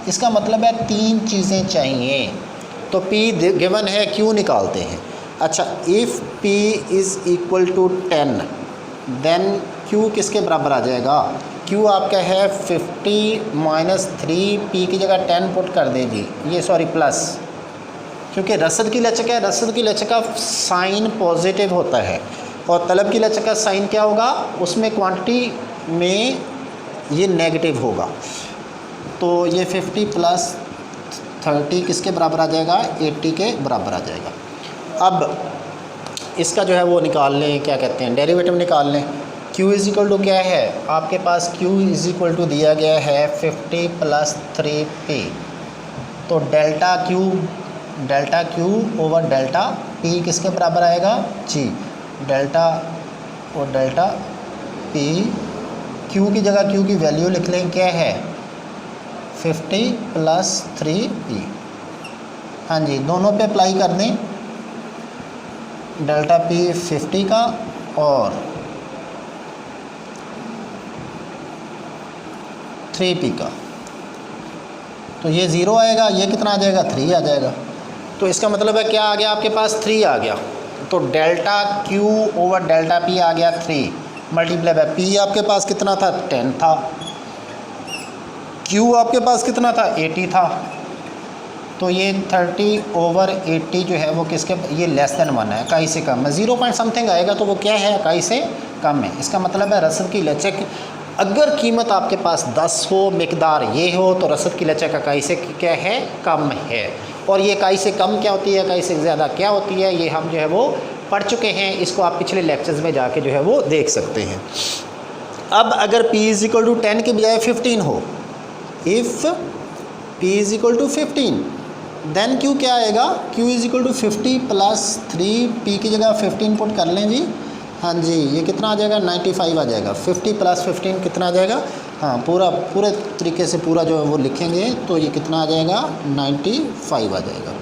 इसका मतलब है 3 चीज़ें चाहिए, तो P गिवन है, Q निकालते हैं। अच्छा, if P is equal to 10 then Q किसके बराबर आ जाएगा, Q आपका है 50 माइनस 3P की जगह 10 पुट कर दें जी, ये सॉरी प्लस, क्योंकि रसद की लचक है, रसद की लचक का साइन पॉजिटिव होता है और तलब की लचक का साइन क्या होगा, उसमें क्वांटिटी में ये नेगेटिव होगा। तो ये 50 प्लस 30 किसके बराबर आ जाएगा, 80 के बराबर आ जाएगा। अब इसका जो है वो निकाल लें, क्या कहते हैं, डेरिवेटिव निकाल लें। Q इज़ इक्वल टू क्या है आपके पास, Q इज़ इक्वल टू दिया गया है 50 प्लस 3P, तो delta Q over delta P किसके बराबर आएगा जी, डेल्टा और डेल्टा P। Q की जगह Q की वैल्यू लिख लें, क्या है 50 प्लस 3P। हाँ जी, दोनों पे अप्लाई कर दें, डेल्टा P 50 का और 3P का, तो ये 0 आएगा, ये कितना आ जाएगा, 3 आ जाएगा। तो इसका मतलब है क्या आ गया आपके पास, 3 आ गया। तो delta Q over delta P आ गया 3 मल्टीप्लाई बाय P आपके पास कितना था, 10 था, Q आपके पास कितना था, 80 था। तो ये 30 ओवर 80 जो है वो किसके, ये लेस देन 1 है, इकाई से कम है, 0 पॉइंट समथिंग आएगा तो वो क्या है, इकाई से कम है। इसका मतलब है रसद की लचक, अगर कीमत आपके पास 10 हो, मिकदार ये हो, तो रसद की लचक इकाई से क्या है, कम है। और ये इकाई से कम क्या होती है, इकाई से ज़्यादा क्या होती है, ये हम जो है वो पढ़ चुके हैं, इसको आप पिछले लेक्चर्स में जाके जो है वो देख सकते हैं। अब अगर P इज़ इक्वल टू 10 के बजाय 15 हो, if P is equal to 15 then Q क्या आएगा, Q is equal to 50 plus 3P की जगह 15 पुट कर लें जी। हाँ जी, ये कितना आ जाएगा, 95 आ जाएगा। 50 प्लस 15 कितना आ जाएगा, हाँ पूरे तरीके से पूरा जो है वो लिखेंगे तो ये कितना आ जाएगा, 95 आ जाएगा।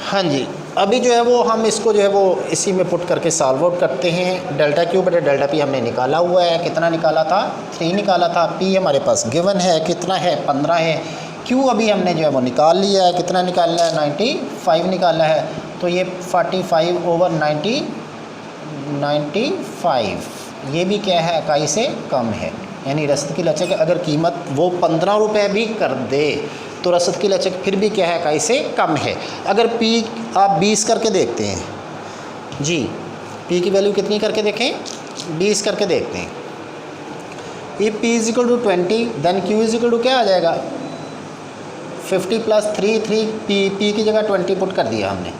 हाँ जी, अभी जो है वो हम इसको जो है वो इसी में पुट करके सॉल्व आउट करते हैं। डेल्टा Q बटे डेल्टा P हमने निकाला हुआ है, कितना निकाला था, 3 निकाला था। P हमारे पास गिवन है, कितना है, 15 है। Q अभी हमने जो है वो निकाल लिया है, कितना निकालना है, 95 निकाला है। तो ये 45 ओवर 95 ये भी क्या है, इकाई से कम है। यानी रसद की लचक अगर कीमत वो 15 रुपये भी कर दे तो रसद की लचक फिर भी क्या है, इकाई से कम है। अगर P आप 20 करके देखते हैं जी, P की वैल्यू कितनी करके देखें, 20 करके देखते हैं। If P is equal to 20 then Q is equal to क्या आ जाएगा, 50 प्लस 3 पी की जगह 20 पुट कर दिया हमने,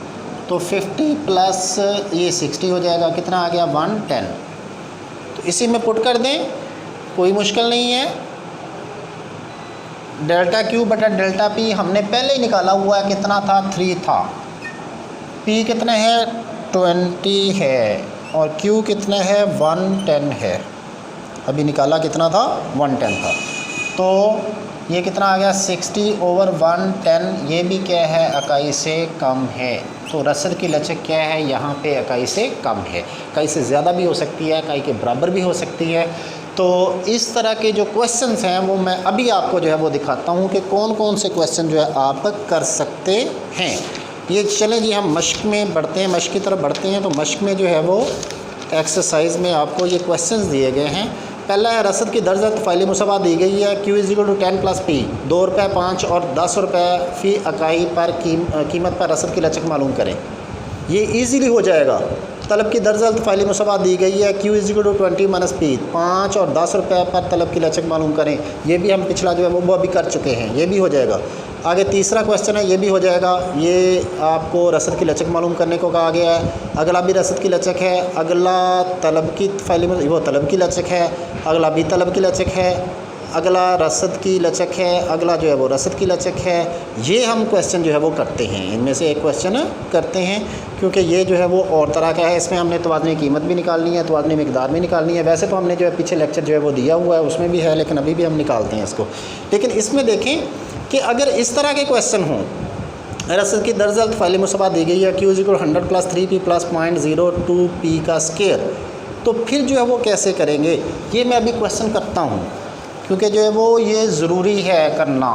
तो 50 प्लस ये 60 हो जाएगा, कितना आ गया 110। तो इसी में पुट कर दें, कोई मुश्किल नहीं है। डेल्टा क्यू बटा डेल्टा पी हमने पहले ही निकाला हुआ है, कितना था 3 था, पी कितना है 20 है, और क्यू कितना है 110 है। अभी निकाला कितना था 110 था, तो ये कितना आ गया 60/110। ये भी क्या है इकाई से कम है। तो रसद की लचक क्या है यहाँ पे इकाई से कम है, इकाई से ज़्यादा भी हो सकती है, इकाई के बराबर भी हो सकती है। तो इस तरह के जो क्वेश्चंस हैं वो मैं अभी आपको जो है वो दिखाता हूँ कि कौन कौन से क्वेश्चन जो है आप कर सकते हैं। ये चलें जी, हम मश्क में बढ़ते हैं, मश्क की तरफ बढ़ते हैं। तो मश्क में जो है वो एक्सरसाइज में आपको ये क्वेश्चंस दिए गए हैं। पहला है रसद की दर्जत फ़ाइल मुसवा दी गई है, Q = 10 + P, 2 रुपये 5 और 10 रुपये फ़ी इकाई पर कीमत पर रसद की लचक मालूम करें। ये इजीली हो जाएगा। तलब की दर्जत फ़ाइल मुसवा दी गई है, Q = 20 - P, 5 और 10 रुपये पर तलब की लचक मालूम करें। ये भी हम पिछला जो है वो अभी कर चुके हैं, ये भी हो जाएगा। आगे तीसरा क्वेश्चन है, ये भी हो जाएगा। ये आपको रसद की लचक मालूम करने को कहा गया है। अगला भी रसद की लचक है, अगला तलब की फ़ाइल वो तलब की लचक है, अगला भी तलब की लचक है, अगला रसद की लचक है, अगला जो है वो रसद की लचक है। ये हम क्वेश्चन जो है वो करते हैं, इनमें से एक क्वेश्चन करते हैं, क्योंकि ये जो है वो और तरह का है। इसमें हमने तवाज़ुनी कीमत भी निकालनी है, तवाज़ुनी मिकदार भी निकालनी है। वैसे तो हमने जो है पीछे लेक्चर जो है वो दिया हुआ है, उसमें भी है, लेकिन अभी भी हम निकालते हैं इसको। लेकिन इसमें देखें कि अगर इस तरह के क्वेश्चन हों, रसद की दर्जत फ़ाइल मुसवा दी गई है, Q = 100 + 3P + 0.02P का स्केयर, तो फिर जो है वो कैसे करेंगे, ये मैं अभी क्वेश्चन करता हूँ, क्योंकि जो है वो ये ज़रूरी है करना।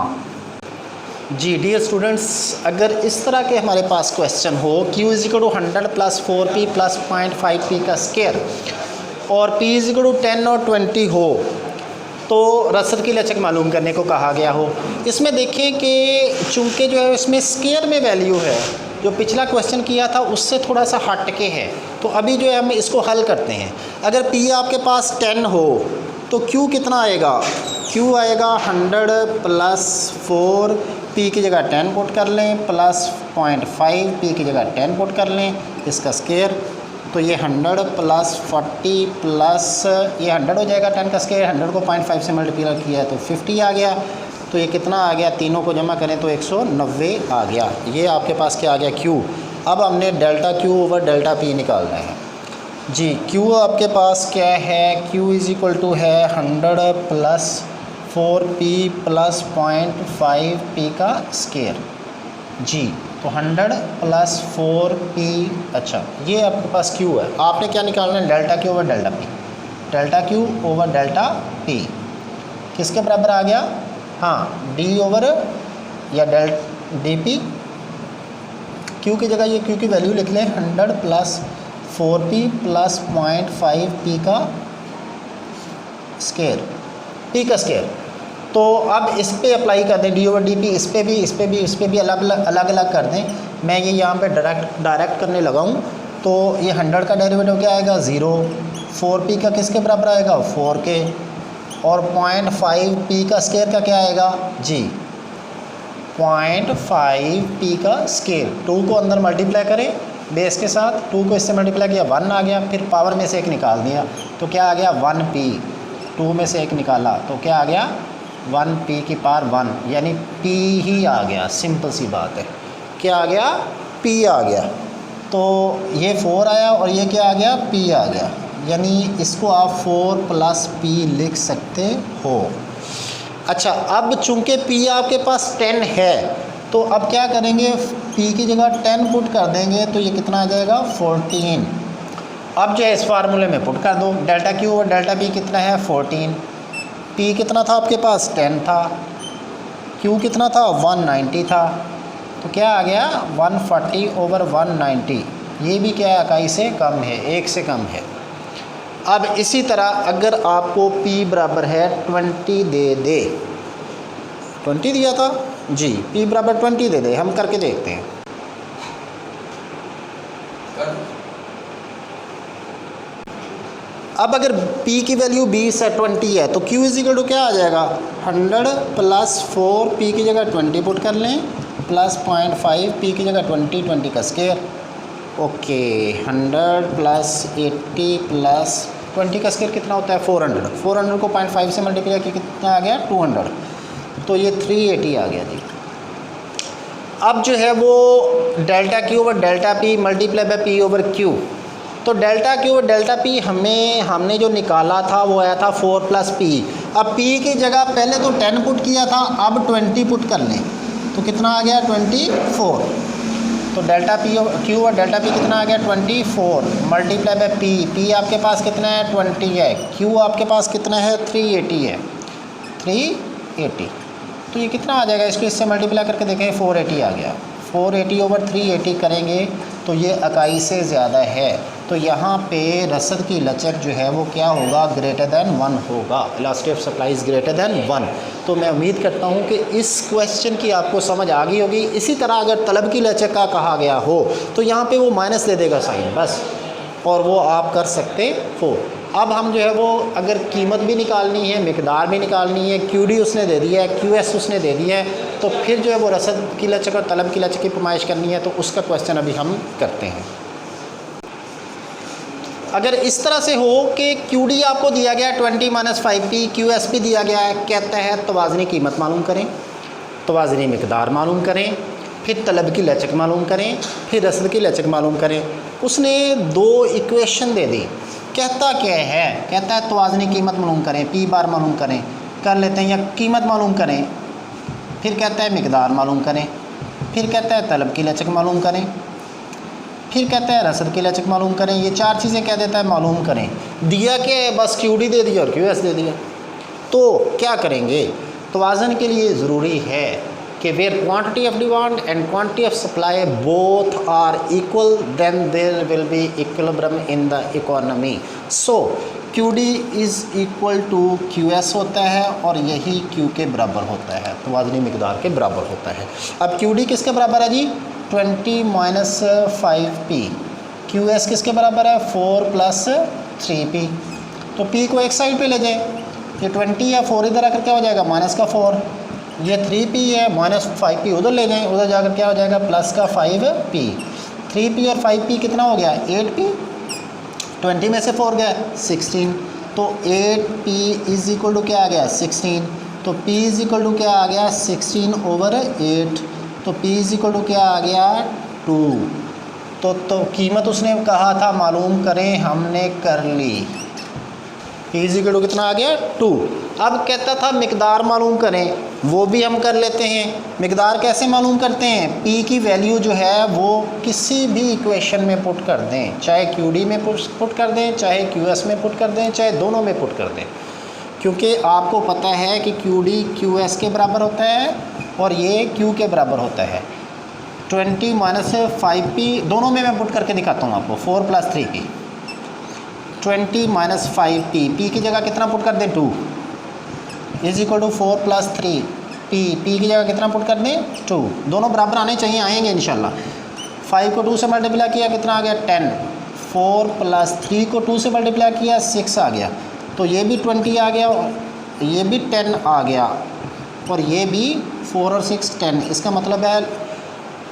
जी डियर स्टूडेंट्स, अगर इस तरह के हमारे पास क्वेश्चन हो, Q = 100 + 4P + 0.5P का स्केयर और P = 10 और 20 हो, तो रसद की लचक मालूम करने को कहा गया हो। इसमें देखें कि चूँकि जो है इसमें स्केयर में वैल्यू है, जो पिछला क्वेश्चन किया था उससे थोड़ा सा हट के है। तो अभी जो है हम इसको हल करते हैं। अगर P आपके पास 10 हो तो Q कितना आएगा, Q आएगा 100 + 4, P की जगह 10 पुट कर लें, प्लस 0.5, P की जगह 10 पुट कर लें, इसका स्केयर। तो ये 100 + 40 प्लस ये 100 हो जाएगा, 10 का स्केयर। 100 को 0.5 से मल्टीप्लाई किया है तो 50 आ गया। तो ये कितना आ गया, तीनों को जमा करें तो 190 आ गया। ये आपके पास क्या आ गया Q। अब हमने डेल्टा Q/डेल्टा P निकालना है जी। Q आपके पास क्या है, Q = है 100 + 4P + 0.5P का स्केयर जी। तो 100 + 4P, अच्छा ये आपके पास Q है। आपने क्या निकालना है, डेल्टा Q/डेल्टा P। डेल्टा Q/डेल्टा P किसके बराबर आ गया, हाँ D ओवर या dP। Q की जगह ये Q की वैल्यू लिख लें, 100 + 4P + 0.5P का स्केयर, P का स्केयर। तो अब इस पे अप्लाई कर दें D/dP, इस पे भी अलग अलग कर दें। मैं ये यहाँ पे डायरेक्ट करने लगा हूँ। तो ये 100 का डेरिवेटिव क्या आएगा 0, 4P का किसके बराबर आएगा 4 के, और 0.5P का स्केयर का क्या आएगा जी 0.5P का स्केयर। 2 को अंदर मल्टीप्लाई करें बेस के साथ, 2 को इससे मल्टीप्लाई किया 1 आ गया, फिर पावर में से एक निकाल दिया तो क्या आ गया 1P। 2 में से एक निकाला तो क्या आ गया 1P की पावर 1, यानी P ही आ गया। सिंपल सी बात है, क्या आ गया P आ गया। तो ये 4 आया और ये क्या आ गया P आ गया, यानी इसको आप 4 + P लिख सकते हो। अच्छा, अब चूंकि P आपके पास 10 है तो अब क्या करेंगे, P की जगह 10 पुट कर देंगे तो ये कितना आ जाएगा 14। अब जो है इस फार्मूले में पुट कर दो, डेल्टा Q/डेल्टा P कितना है 14, P कितना था आपके पास 10 था, Q कितना था 190 था, तो क्या आ गया 140/190। ये भी क्या है इकाई से कम है, 1 से कम है। अब इसी तरह अगर आपको P बराबर है 20 दे 20 दिया था जी, P बराबर 20 दे दे, हम करके देखते हैं। अब अगर P की वैल्यू 20 है 20 है तो Q इज इक्वल टू क्या आ जाएगा 100 प्लस 4 P की जगह 20 पुट कर लें प्लस 0.5 P की जगह 20 का स्क्वायर। ओके 100 प्लस 80 प्लस 20 का स्क्वायर कितना होता है 400 को 0.5 से मल्टीप्लाई किया कितना आ गया 200, तो ये 380 आ गया जी। अब जो है वो delta Q over delta P multiply by P over Q, तो delta Q over delta P हमने जो निकाला था वो आया था 4 प्लस P। अब P की जगह पहले तो 10 पुट किया था, अब 20 पुट कर लें तो कितना आ गया 24। तो डेल्टा Q और डेल्टा P कितना आ गया 24 मल्टीप्लाई बाय P आपके पास कितना है 20 है, Q आपके पास कितना है 380 है 380, तो ये कितना आ जाएगा इसको इससे मल्टीप्लाई करके देखें 480 आ गया। 480 ओवर 380 करेंगे तो ये 21 से ज़्यादा है, तो यहाँ पे रसद की लचक जो है वो क्या होगा ग्रेटर दैन 1 होगा, elasticity of supply is greater than 1। तो मैं उम्मीद करता हूँ कि इस क्वेश्चन की आपको समझ आ गई होगी। इसी तरह अगर तलब की लचक का कहा गया हो तो यहाँ पे वो माइनस दे देगा साइन बस, और वो आप कर सकते हो। अब हम जो है वो अगर कीमत भी निकालनी है, मिकदार भी निकालनी है, QD उसने दे दिया है, QS उसने दे दिया है, तो फिर जो है वो रसद की लचक और तलब की लचक की पैमाइश करनी है, तो उसका क्वेश्चन अभी हम करते हैं। अगर इस तरह से हो कि QD आपको दिया गया है 20 माइनस 5P, QS भी दिया गया है, कहता है तवाज़नी कीमत मालूम करें, तवाज़नी मिकदार मालूम करें, फिर तलब की लचक मालूम करें, फिर रसद की लचक मालूम करें। उसने 2 इक्वेशन दे दी, कहता क्या है, कहता है तवाज़नी कीमत मालूम करें, P बार मालूम करें, कर लेते हैं, या कीमत मालूम करें, फिर कहता है मिकदार मालूम करें, फिर कहता है तलब की लचक मालूम करें, फिर कहता है रसद की लचक मालूम करें। ये 4 चीज़ें कह देता है मालूम करें। दिया क्या है, बस QD दे दिया और QS दे दिया। तो क्या करेंगे, तवाज़न के लिए ज़रूरी है कि where quantity of demand and quantity of supply both are equal then there will be equilibrium in the economy. So QD is equal to QS होता है और यही Q के बराबर होता है, तवाज़नी मिकदार के बराबर होता है। अब QD किसके बराबर है जी 20 माइनस 5P, QS किसके बराबर है 4 प्लस 3P। तो P को एक साइड पे ले जाए, ये 20 है, 4 इधर आकर क्या हो जाएगा माइनस का 4, ये 3P है माइनस 5P उधर ले जाएं, उधर जाकर क्या हो जाएगा प्लस का 5P। 3P और 5P कितना हो गया 8P, 20 में से 4 गया 16, तो 8P इज़ इक्वल टू क्या आ गया 16, तो P इज़ इक्वल टू क्या आ गया 16 ओवर 8, तो P इज़ इक्वल टू क्या आ गया 2। तो कीमत उसने कहा था मालूम करें, हमने कर ली, P इज़ इक्वल टू कितना आ गया 2। अब कहता था मिकदार मालूम करें, वो भी हम कर लेते हैं। मिकदार कैसे मालूम करते हैं, P की वैल्यू जो है वो किसी भी इक्वेशन में पुट कर दें, चाहे QD में पुट कर दें, चाहे QS में पुट कर दें, चाहे दोनों में पुट कर दें, क्योंकि आपको पता है कि QD QS के बराबर होता है और ये Q के बराबर होता है। 20 माइनस 5P दोनों में मैं पुट करके दिखाता हूँ आपको, 4 plus 3P, 20 minus 5P, P की जगह कितना पुट कर दें 2 is equal to 4 plus 3P, P की जगह कितना पुट कर दें 2, दोनों बराबर आने चाहिए, आएंगे इंशाल्लाह। 5 को 2 से मल्टीप्लाई किया कितना आ गया 10, 4 प्लस 3 को 2 से मल्टीप्लाई किया 6 आ गया, तो ये भी 20 आ गया, ये भी 10 आ गया, और ये भी 4 और 6 10। इसका मतलब है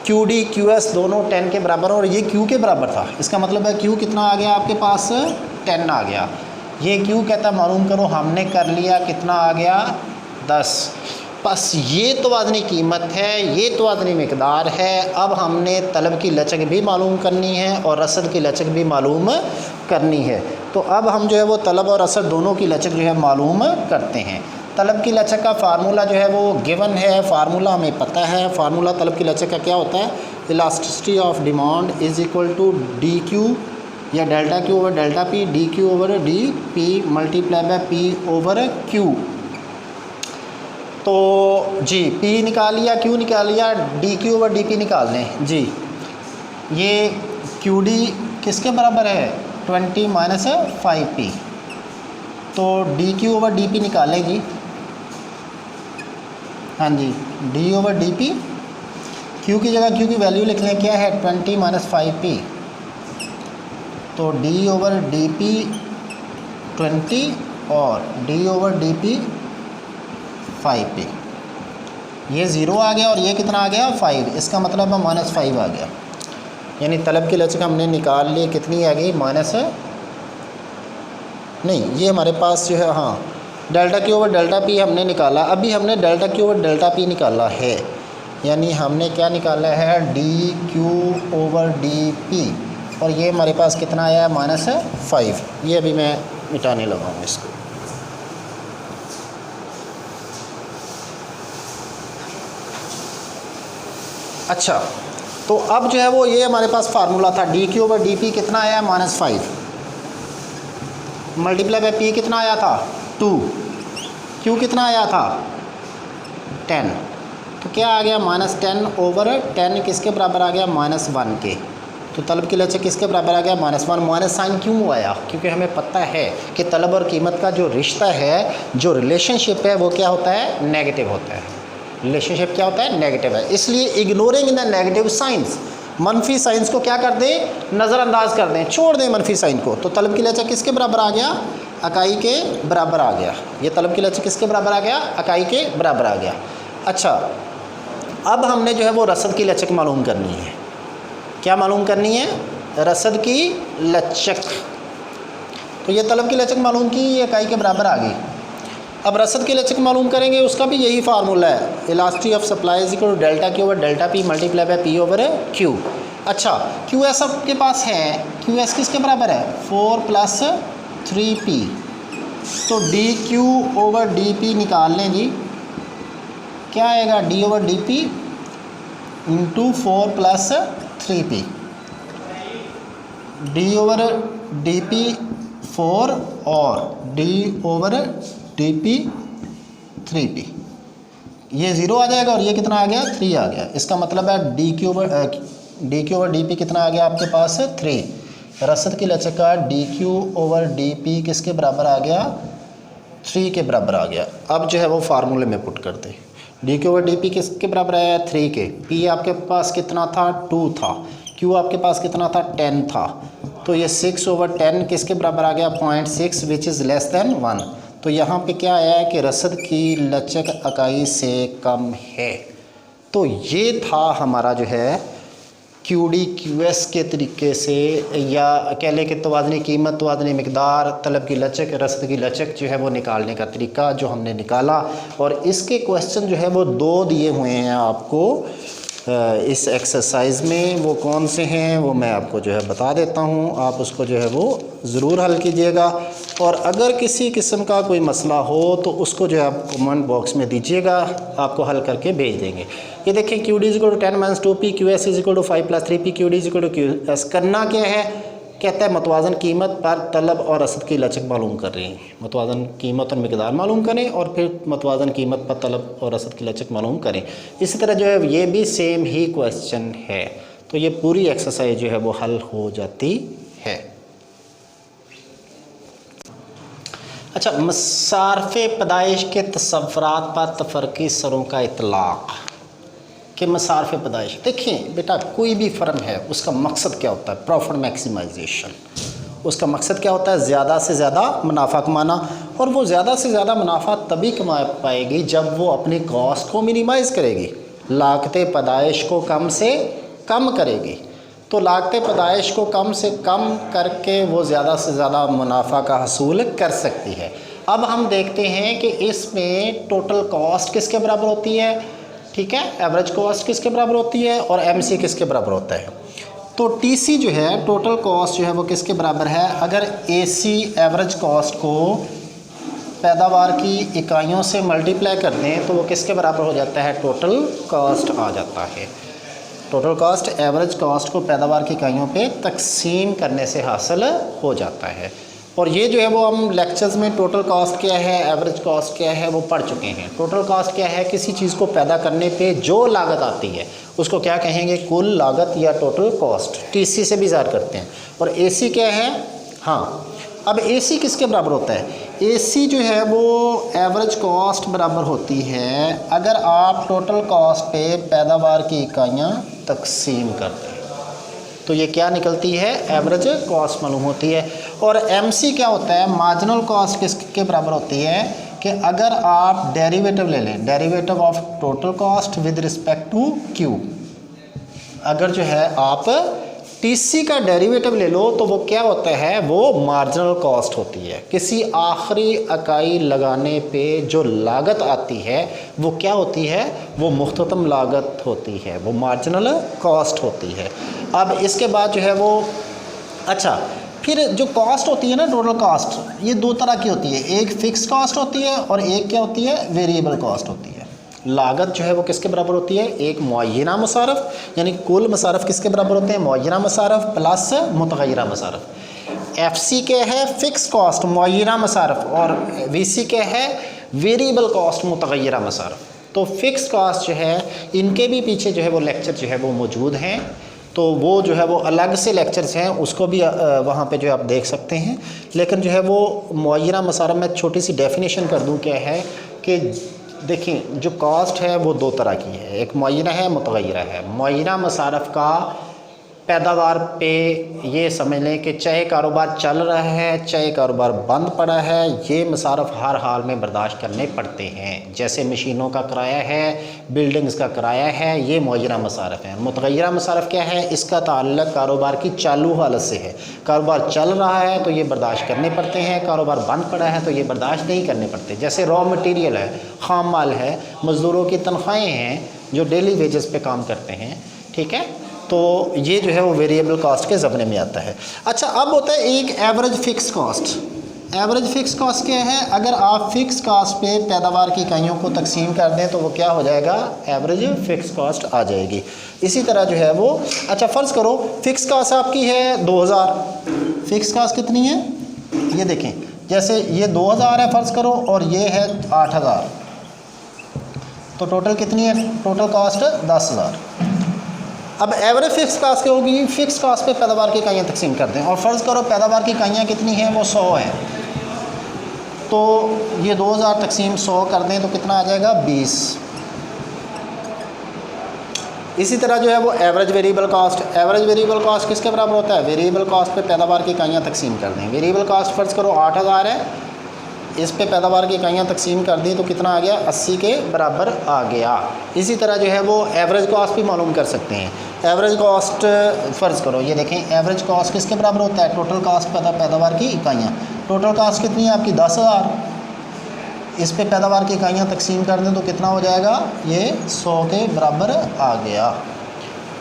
QD QS दोनों 10 के बराबर, और ये Q के बराबर था, इसका मतलब है Q कितना आ गया आपके पास 10 आ गया। ये Q कहता मालूम करो, हमने कर लिया, कितना आ गया 10। बस ये तवाज़नी कीमत है, ये तवाज़नी मिकदार है। अब हमने तलब की लचक भी मालूम करनी है और रसद की लचक भी मालूम करनी है। तो अब हम जो है वो तलब और रसद दोनों की लचक जो है मालूम करते हैं। तलब की लचक का फार्मूला जो है वो गिवन है, फार्मूला हमें पता है। फार्मूला तलब की लचक का क्या होता है, elasticity of demand is equal to DQ या delta Q over delta P, DQ over DP multiply by P over Q। तो जी P निकाल लिया, Q निकाल लिया, DQ ओवर DP निकाल लें जी। ये QD किसके बराबर है 20 माइनस 5P, तो DQ ओवर DP निकालें जी। हाँ जी, D ओवर DP, Q की जगह Q की वैल्यू लिख लें, क्या है 20 माइनस 5P, तो D ओवर DP 20 और D over D P 5p। ये 0 आ गया और ये कितना आ गया 5, इसका मतलब है -5 आ गया। यानी तलब की लचक हमने निकाल ली, कितनी आ गई माइनस, नहीं ये हमारे पास जो है हाँ delta Q over delta P हमने निकाला। अभी हमने delta Q over delta P निकाला है, यानी हमने क्या निकाला है D Q over D P, और ये हमारे पास कितना आया है -5। ये अभी मैं मिटाने लगा हूँ इसको। अच्छा, तो अब जो है वो ये हमारे पास फार्मूला था D Q over D P कितना आया है -5, मल्टीप्लाई बाय पी कितना आया था 2, क्यू कितना आया था 10, तो क्या आ गया -10 ओवर 10 किसके बराबर आ गया -1 के। तो तलब की लचक किसके बराबर आ गया -1। माइनस साइन क्यों आया, क्योंकि हमें पता है कि तलब और कीमत का जो रिश्ता है, जो रिलेशनशिप है वो क्या होता है नेगेटिव होता है। रिलेशनशिप क्या होता है नेगेटिव है, इसलिए ignoring in the negative science, मनफी साइंस को क्या कर दें नज़रअंदाज कर दें, छोड़ दें मनफी साइन को। तो तलब की लचक किसके बराबर आ गया इकाई के बराबर आ गया। ये तलब की लचक किसके बराबर आ गया इकाई के बराबर आ गया। अच्छा, अब हमने जो है वो रसद की लचक मालूम करनी है। क्या मालूम करनी है रसद की लचक। तो ये तलब की लचक मालूम की, ये इकाई के बराबर आ गई। अब रसद की लचक मालूम करेंगे, उसका भी यही फार्मूला है, elasticity of supply is equal to delta Q over delta P multiply by P over Q. अच्छा, क्यू एस आपके पास है, क्यू एस किसके बराबर है 4 + 3p। तो D Q over D P निकाल लें जी, क्या आएगा D over D P into 4 + 3p, D over D P 4 और D over D P 3p। ये 0 आ जाएगा और ये कितना आ गया 3 आ गया। इसका मतलब है D Q over D P कितना आ गया आपके पास 3। रसद की लचक का D Q over D P किसके बराबर आ गया 3 के बराबर आ गया। अब जो है वो फार्मूले में पुट करते हैं। D Q over D P किसके बराबर आया 3 के, पी आपके पास कितना था 2 था, क्यू आपके पास कितना था 10 था, तो ये 6 ओवर 10 किसके बराबर आ गया 0.6 विच इज़ लेस देन 1। तो यहाँ पे क्या आया है कि रसद की लचक इकाई से कम है। तो ये था हमारा जो है क्यू डी क्यू एस के तरीके से, या कह लें कि तवाज़नी कीमत तवाज़नी मिकदार तलब की लचक रसद की लचक जो है वो निकालने का तरीका जो हमने निकाला। और इसके क्वेश्चन जो है वो 2 दिए हुए हैं आपको इस एक्सरसाइज में। वो कौन से हैं वो मैं आपको जो है बता देता हूँ, आप उसको जो है वो ज़रूर हल कीजिएगा। और अगर किसी किस्म का कोई मसला हो तो उसको जो है आप कमेंट बॉक्स में दीजिएगा, आपको हल करके भेज देंगे। ये देखें Q D is equal to 10 - 2p, Q S is equal to 5 + 3p, Q D is equal to Q S. करना क्या है, कहता है मतवाज़न कीमत पर तलब और रसद की लचक मालूम कर रही हैं। मतवाज़न कीमत और मिकदार मालूम करें और फिर मतवाज़न कीमत पर तलब और रसद की लचक मालूम करें। इसी तरह जो है ये भी सेम ही क्वेश्चन है। तो ये पूरी एक्सरसाइज जो है वो हल हो जाती है। अच्छा, मसारफ़े पैदाइश के तसव्वुरात पर तफरकी सरों का इतलाक़ कि मसारफ़े पैदाइश। देखिए बेटा, कोई भी फर्म है उसका मकसद क्या होता है प्रॉफिट मैक्सिमाइजेशन। उसका मकसद क्या होता है ज़्यादा से ज़्यादा मुनाफा कमाना। और वो ज़्यादा से ज़्यादा मुनाफा तभी कमा पाएगी जब वो अपनी कॉस्ट को मिनिमाइज़ करेगी, लागत पैदाइश को कम से कम करेगी। तो लागत पैदाइश को कम से कम करके वो ज़्यादा से ज़्यादा मुनाफा का हसूल कर सकती है। अब हम देखते हैं कि इसमें टोटल कॉस्ट किसके बराबर होती है, ठीक है, एवरेज कॉस्ट किसके बराबर होती है और एमसी किसके बराबर होता है। तो टीसी जो है टोटल कॉस्ट जो है वो किसके बराबर है, अगर एसी एवरेज कॉस्ट को पैदावार की इकाइयों से मल्टीप्लाई कर दें तो वो किसके बराबर हो जाता है टोटल कॉस्ट आ जाता है। टोटल कॉस्ट एवरेज कॉस्ट को पैदावार की इकाइयों पे तकसीम करने से हासिल हो जाता है। और ये जो है वो हम लेक्चर्स में टोटल कॉस्ट क्या है एवरेज कॉस्ट क्या है वो पढ़ चुके हैं। टोटल कॉस्ट क्या है, किसी चीज़ को पैदा करने पे जो लागत आती है उसको क्या कहेंगे, कुल लागत या टोटल कॉस्ट, टीसी से भी ज़ाहिर करते हैं। और एसी क्या है, हाँ, अब एसी किसके बराबर होता है, एसी जो है वो एवरेज कॉस्ट बराबर होती है अगर आप टोटल कॉस्ट पे पैदावार की इकाइयाँ तकसीम करते हैं। तो ये क्या निकलती है, एवरेज कॉस्ट मालूम होती है। और MC क्या होता है, मार्जिनल कॉस्ट किसके बराबर होती है कि अगर आप डेरिवेटिव ले लें, derivative of total cost with respect to Q, अगर जो है आप TC का डेरिवेटिव ले लो तो वो क्या होता है, वो मार्जिनल कॉस्ट होती है। किसी आखिरी इकाई लगाने पे जो लागत आती है वो क्या होती है, वो मुख्ततम लागत होती है, वो मार्जिनल कॉस्ट होती है। अब इसके बाद जो है वो, अच्छा फिर जो कॉस्ट होती है ना, टोटल कॉस्ट, ये दो तरह की होती है, एक फिक्स कॉस्ट होती है और एक क्या होती है, वेरिएबल कॉस्ट होती है। लागत जो है वो किसके बराबर होती है, एक मुअय्यना मसारफ, यानी कुल मसारफ किसके बराबर होते हैं, मुअय्यना मसारफ प्लस मुतग़य्यरा मसारफ। FC के है फिक्स कॉस्ट मुअय्यना मसारफ और VC के है वेरिएबल कॉस्ट मुतग़य्यरा मसारफ। तो फिक्स कॉस्ट जो है, इनके भी पीछे जो है वो लेक्चर जो है वो मौजूद हैं, तो वो जो है वो अलग से लेक्चर्स हैं, उसको भी वहाँ पे जो है आप देख सकते हैं। लेकिन जो है वो मुअय्यना मसारफ में छोटी सी डेफिनेशन कर दूँ, क्या है कि देखिए जो कॉस्ट है वो दो तरह की है, एक मुअय्यना है, मुतग़य्यरा है। मुअय्यना मसारफ का पैदावार पे ये समझ लें कि चाहे कारोबार चल रहा है चाहे कारोबार बंद पड़ा है, ये मसारफ हर हाल में बर्दाश्त करने पड़ते हैं। जैसे मशीनों का किराया है, बिल्डिंग्स का किराया है, ये मुअय्यना मसारफ हैं। मुतग़य्यरा मसारफ क्या है, इसका ताल्लुक़ कारोबार की चालू हालत से है। कारोबार चल रहा है तो ये बर्दाश्त करने पड़ते हैं, कारोबार बंद पड़ा है तो ये बर्दाश्त नहीं करने पड़ते। जैसे रॉ मटीरियल है, ख़ाम माल है, मज़दूरों की तनख्वाहें हैं जो डेली वेजेस पे काम करते हैं, ठीक है, तो ये जो है वो वेरिएबल कॉस्ट के ज़मरे में आता है। अच्छा, अब होता है एक average fix cost. Average fix cost क्या है, अगर आप फ़िक्स कॉस्ट पे पैदावार की इकाइयों को तकसीम कर दें तो वो क्या हो जाएगा, एवरेज फ़िक्स कॉस्ट आ जाएगी। इसी तरह जो है वो, अच्छा फ़र्ज़ करो फ़िक्स कॉस्ट आपकी है 2000, फ़िक्स कॉस्ट कितनी है, ये देखें, जैसे ये 2000 है फ़र्ज़ करो और ये है 8000, तो टोटल कितनी है, टोटल कॉस्ट 10000। अब एवरेज फिक्स कास्ट क्या होगी, फिक्स कास्ट पे पैदावार की इकाइयाँ तकसीम कर दें और फ़र्ज़ करो पैदावार की इकाइयाँ कितनी हैं, वो 100 है, तो ये 2000 तकसीम 100 कर दें तो कितना आ जाएगा, 20। इसी तरह जो है वो average variable cost, average variable cost किसके बराबर होता है, वेरिएबल कॉस्ट पे पैदावार की इकाइयाँ तकसीम कर दें। वेरिएबल कॉस्ट फ़र्ज़ करो 8000 है, इस पे पैदावार की इकाइयाँ तकसीम कर दी तो कितना आ गया, 80 के बराबर आ गया। इसी तरह जो है वो एवरेज कॉस्ट भी मालूम कर सकते हैं। एवरेज कॉस्ट फ़र्ज़ करो, ये देखें एवरेज कॉस्ट किसके बराबर होता है, टोटल कॉस्ट पैदावार की इकाइयाँ। टोटल कॉस्ट कितनी है आपकी, 10000, इस पे पैदावार की इकाइयाँ तकसीम कर दें तो कितना हो जाएगा, ये 100 के बराबर आ गया।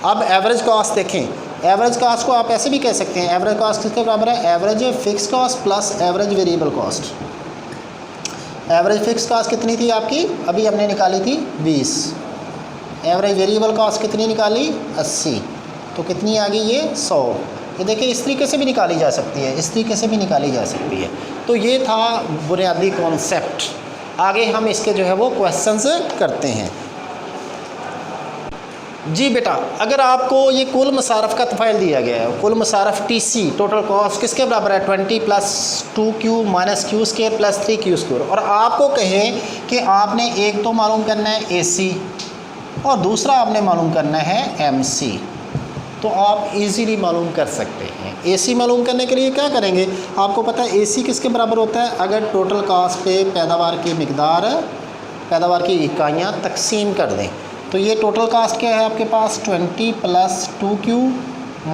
अब एवरेज कॉस्ट देखें, एवरेज कॉस्ट को आप ऐसे भी कह सकते हैं, एवरेज कॉस्ट किसके बराबर है, average fix cost plus average variable cost. Average fix cost कितनी थी आपकी, अभी हमने निकाली थी 20, एवरेज वेरिएबल कॉस्ट कितनी निकाली, 80, तो कितनी आ गई ये 100। ये देखिए इस तरीके से भी निकाली जा सकती है, इस तरीके से भी निकाली जा सकती है। तो ये था बुनियादी कॉन्सेप्ट। आगे हम इसके जो है वो क्वेश्चंस करते हैं। जी बेटा, अगर आपको ये कुल मसारफ़ का तफ़ाइल दिया गया है, कुल मसारफ़ TC टोटल कॉस्ट किसके बराबर है, 20 + 2Q - Q² + 3Q², और आपको कहें कि आपने एक तो मालूम करना है AC और दूसरा आपने मालूम करना है MC, तो आप इजीली मालूम कर सकते हैं। AC मालूम करने के लिए क्या करेंगे, आपको पता है AC किसके बराबर होता है, अगर टोटल कॉस्ट पे पैदावार की मिकदार, पैदावार की इकाइयाँ तकसीम कर दें तो ये टोटल कास्ट क्या है आपके पास, 20 + 2Q -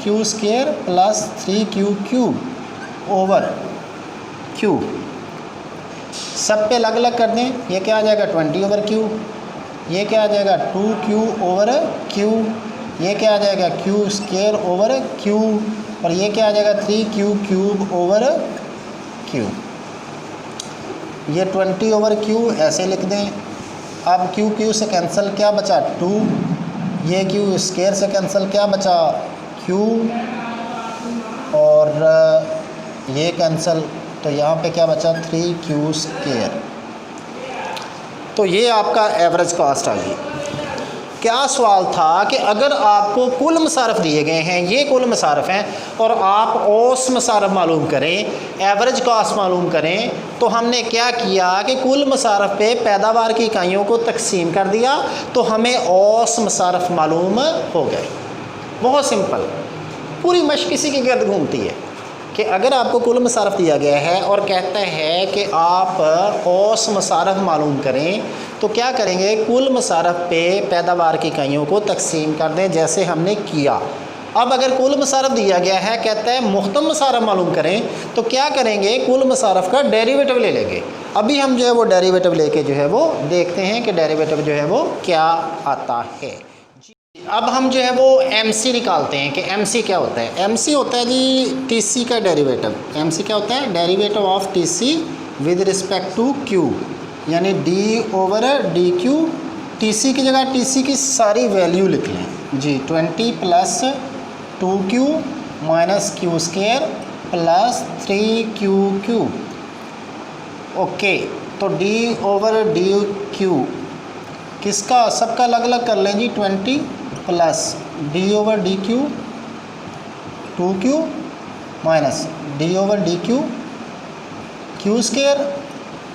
Q² + 3Q³ / Q, सब पे अलग अलग कर दें, ये क्या आ जाएगा 20/Q, ये क्या आ जाएगा 2Q/Q, ये क्या आ जाएगा Q² / Q, और ये क्या आ जाएगा 3Q³ / Q। ये 20/Q ऐसे लिख दें। अब Q से कैंसिल क्या बचा 2, ये Q² से कैंसिल क्या बचा Q, और ये कैंसिल, तो यहाँ पे क्या बचा 3Q²। तो ये आपका एवरेज कॉस्ट आ गई। क्या सवाल था कि अगर आपको कुल मसारफ़ दिए गए हैं, ये कुल मसारफ़ हैं, और आप औस मसारफ़ मालूम करें, एवरेज कॉस्ट मालूम करें, तो हमने क्या किया कि कुल मसारफ़ पे पैदावार की इकाइयों को तकसीम कर दिया तो हमें औस मसारफ़ मालूम हो गए। बहुत सिंपल, पूरी मश्क इसी के गर्द घूमती है कि अगर आपको कुल मसारफ दिया गया है और कहता है कि आप औस मसारफ मालूम करें, तो क्या करेंगे, कुल मसारफ पे पैदावार की इकाइयों को तकसीम कर दें जैसे हमने किया। अब अगर कुल मसारफ दिया गया है, कहता है मुख्तम मसारफ मालूम करें, तो क्या करेंगे, कुल मसारफ का डेरिवेटिव ले लेंगे। अभी हम जो है वो डेरिवेटिव लेके जो है वो देखते हैं कि डेरिवेटिव जो है वो क्या आता है। अब हम जो है वो MC निकालते हैं कि MC क्या होता है। MC होता है जी TC का डेरिवेटिव। MC क्या होता है, derivative of TC with respect to Q, यानी D/dQ। TC की जगह TC की सारी वैल्यू लिख लें जी, 20 + 2Q - Q² + 3QQ। ओके, तो D/dQ किसका, सबका अलग अलग कर लें जी, 20 + D/dQ 2Q - D/dQ Q²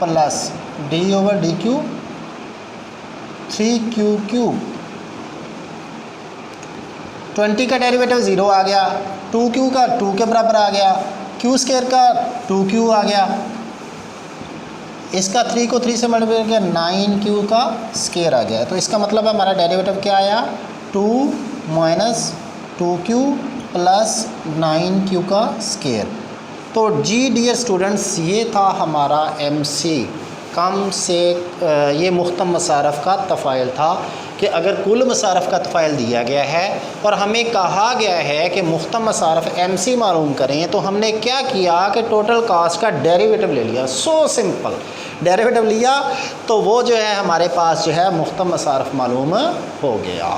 + D/dQ 3QQ। 20 का डेरिवेटिव 0 आ गया, 2Q का 2 के बराबर आ गया, Q² का 2Q आ गया, इसका 3 को 3 से मल्टीप्लाई किया 9Q का स्केयर आ गया। तो इसका मतलब है हमारा डेरिवेटिव क्या आया, 2 - 2Q + 9Q का स्केयर। तो जी डियर स्टूडेंट्स, ये था हमारा MC कम से ये मुख्तम मसारफ का तफ़ाइल था कि अगर कुल मसारफ का तफ़ाइल दिया गया है और हमें कहा गया है कि मुख्तम मसारफ MC मालूम करें, तो हमने क्या किया कि टोटल कास्ट का डेरिवेटिव ले लिया। सो सिंपल, डेरिवेटिव लिया तो वो जो है हमारे पास जो है मुख्तम मसारफ मालूम हो गया।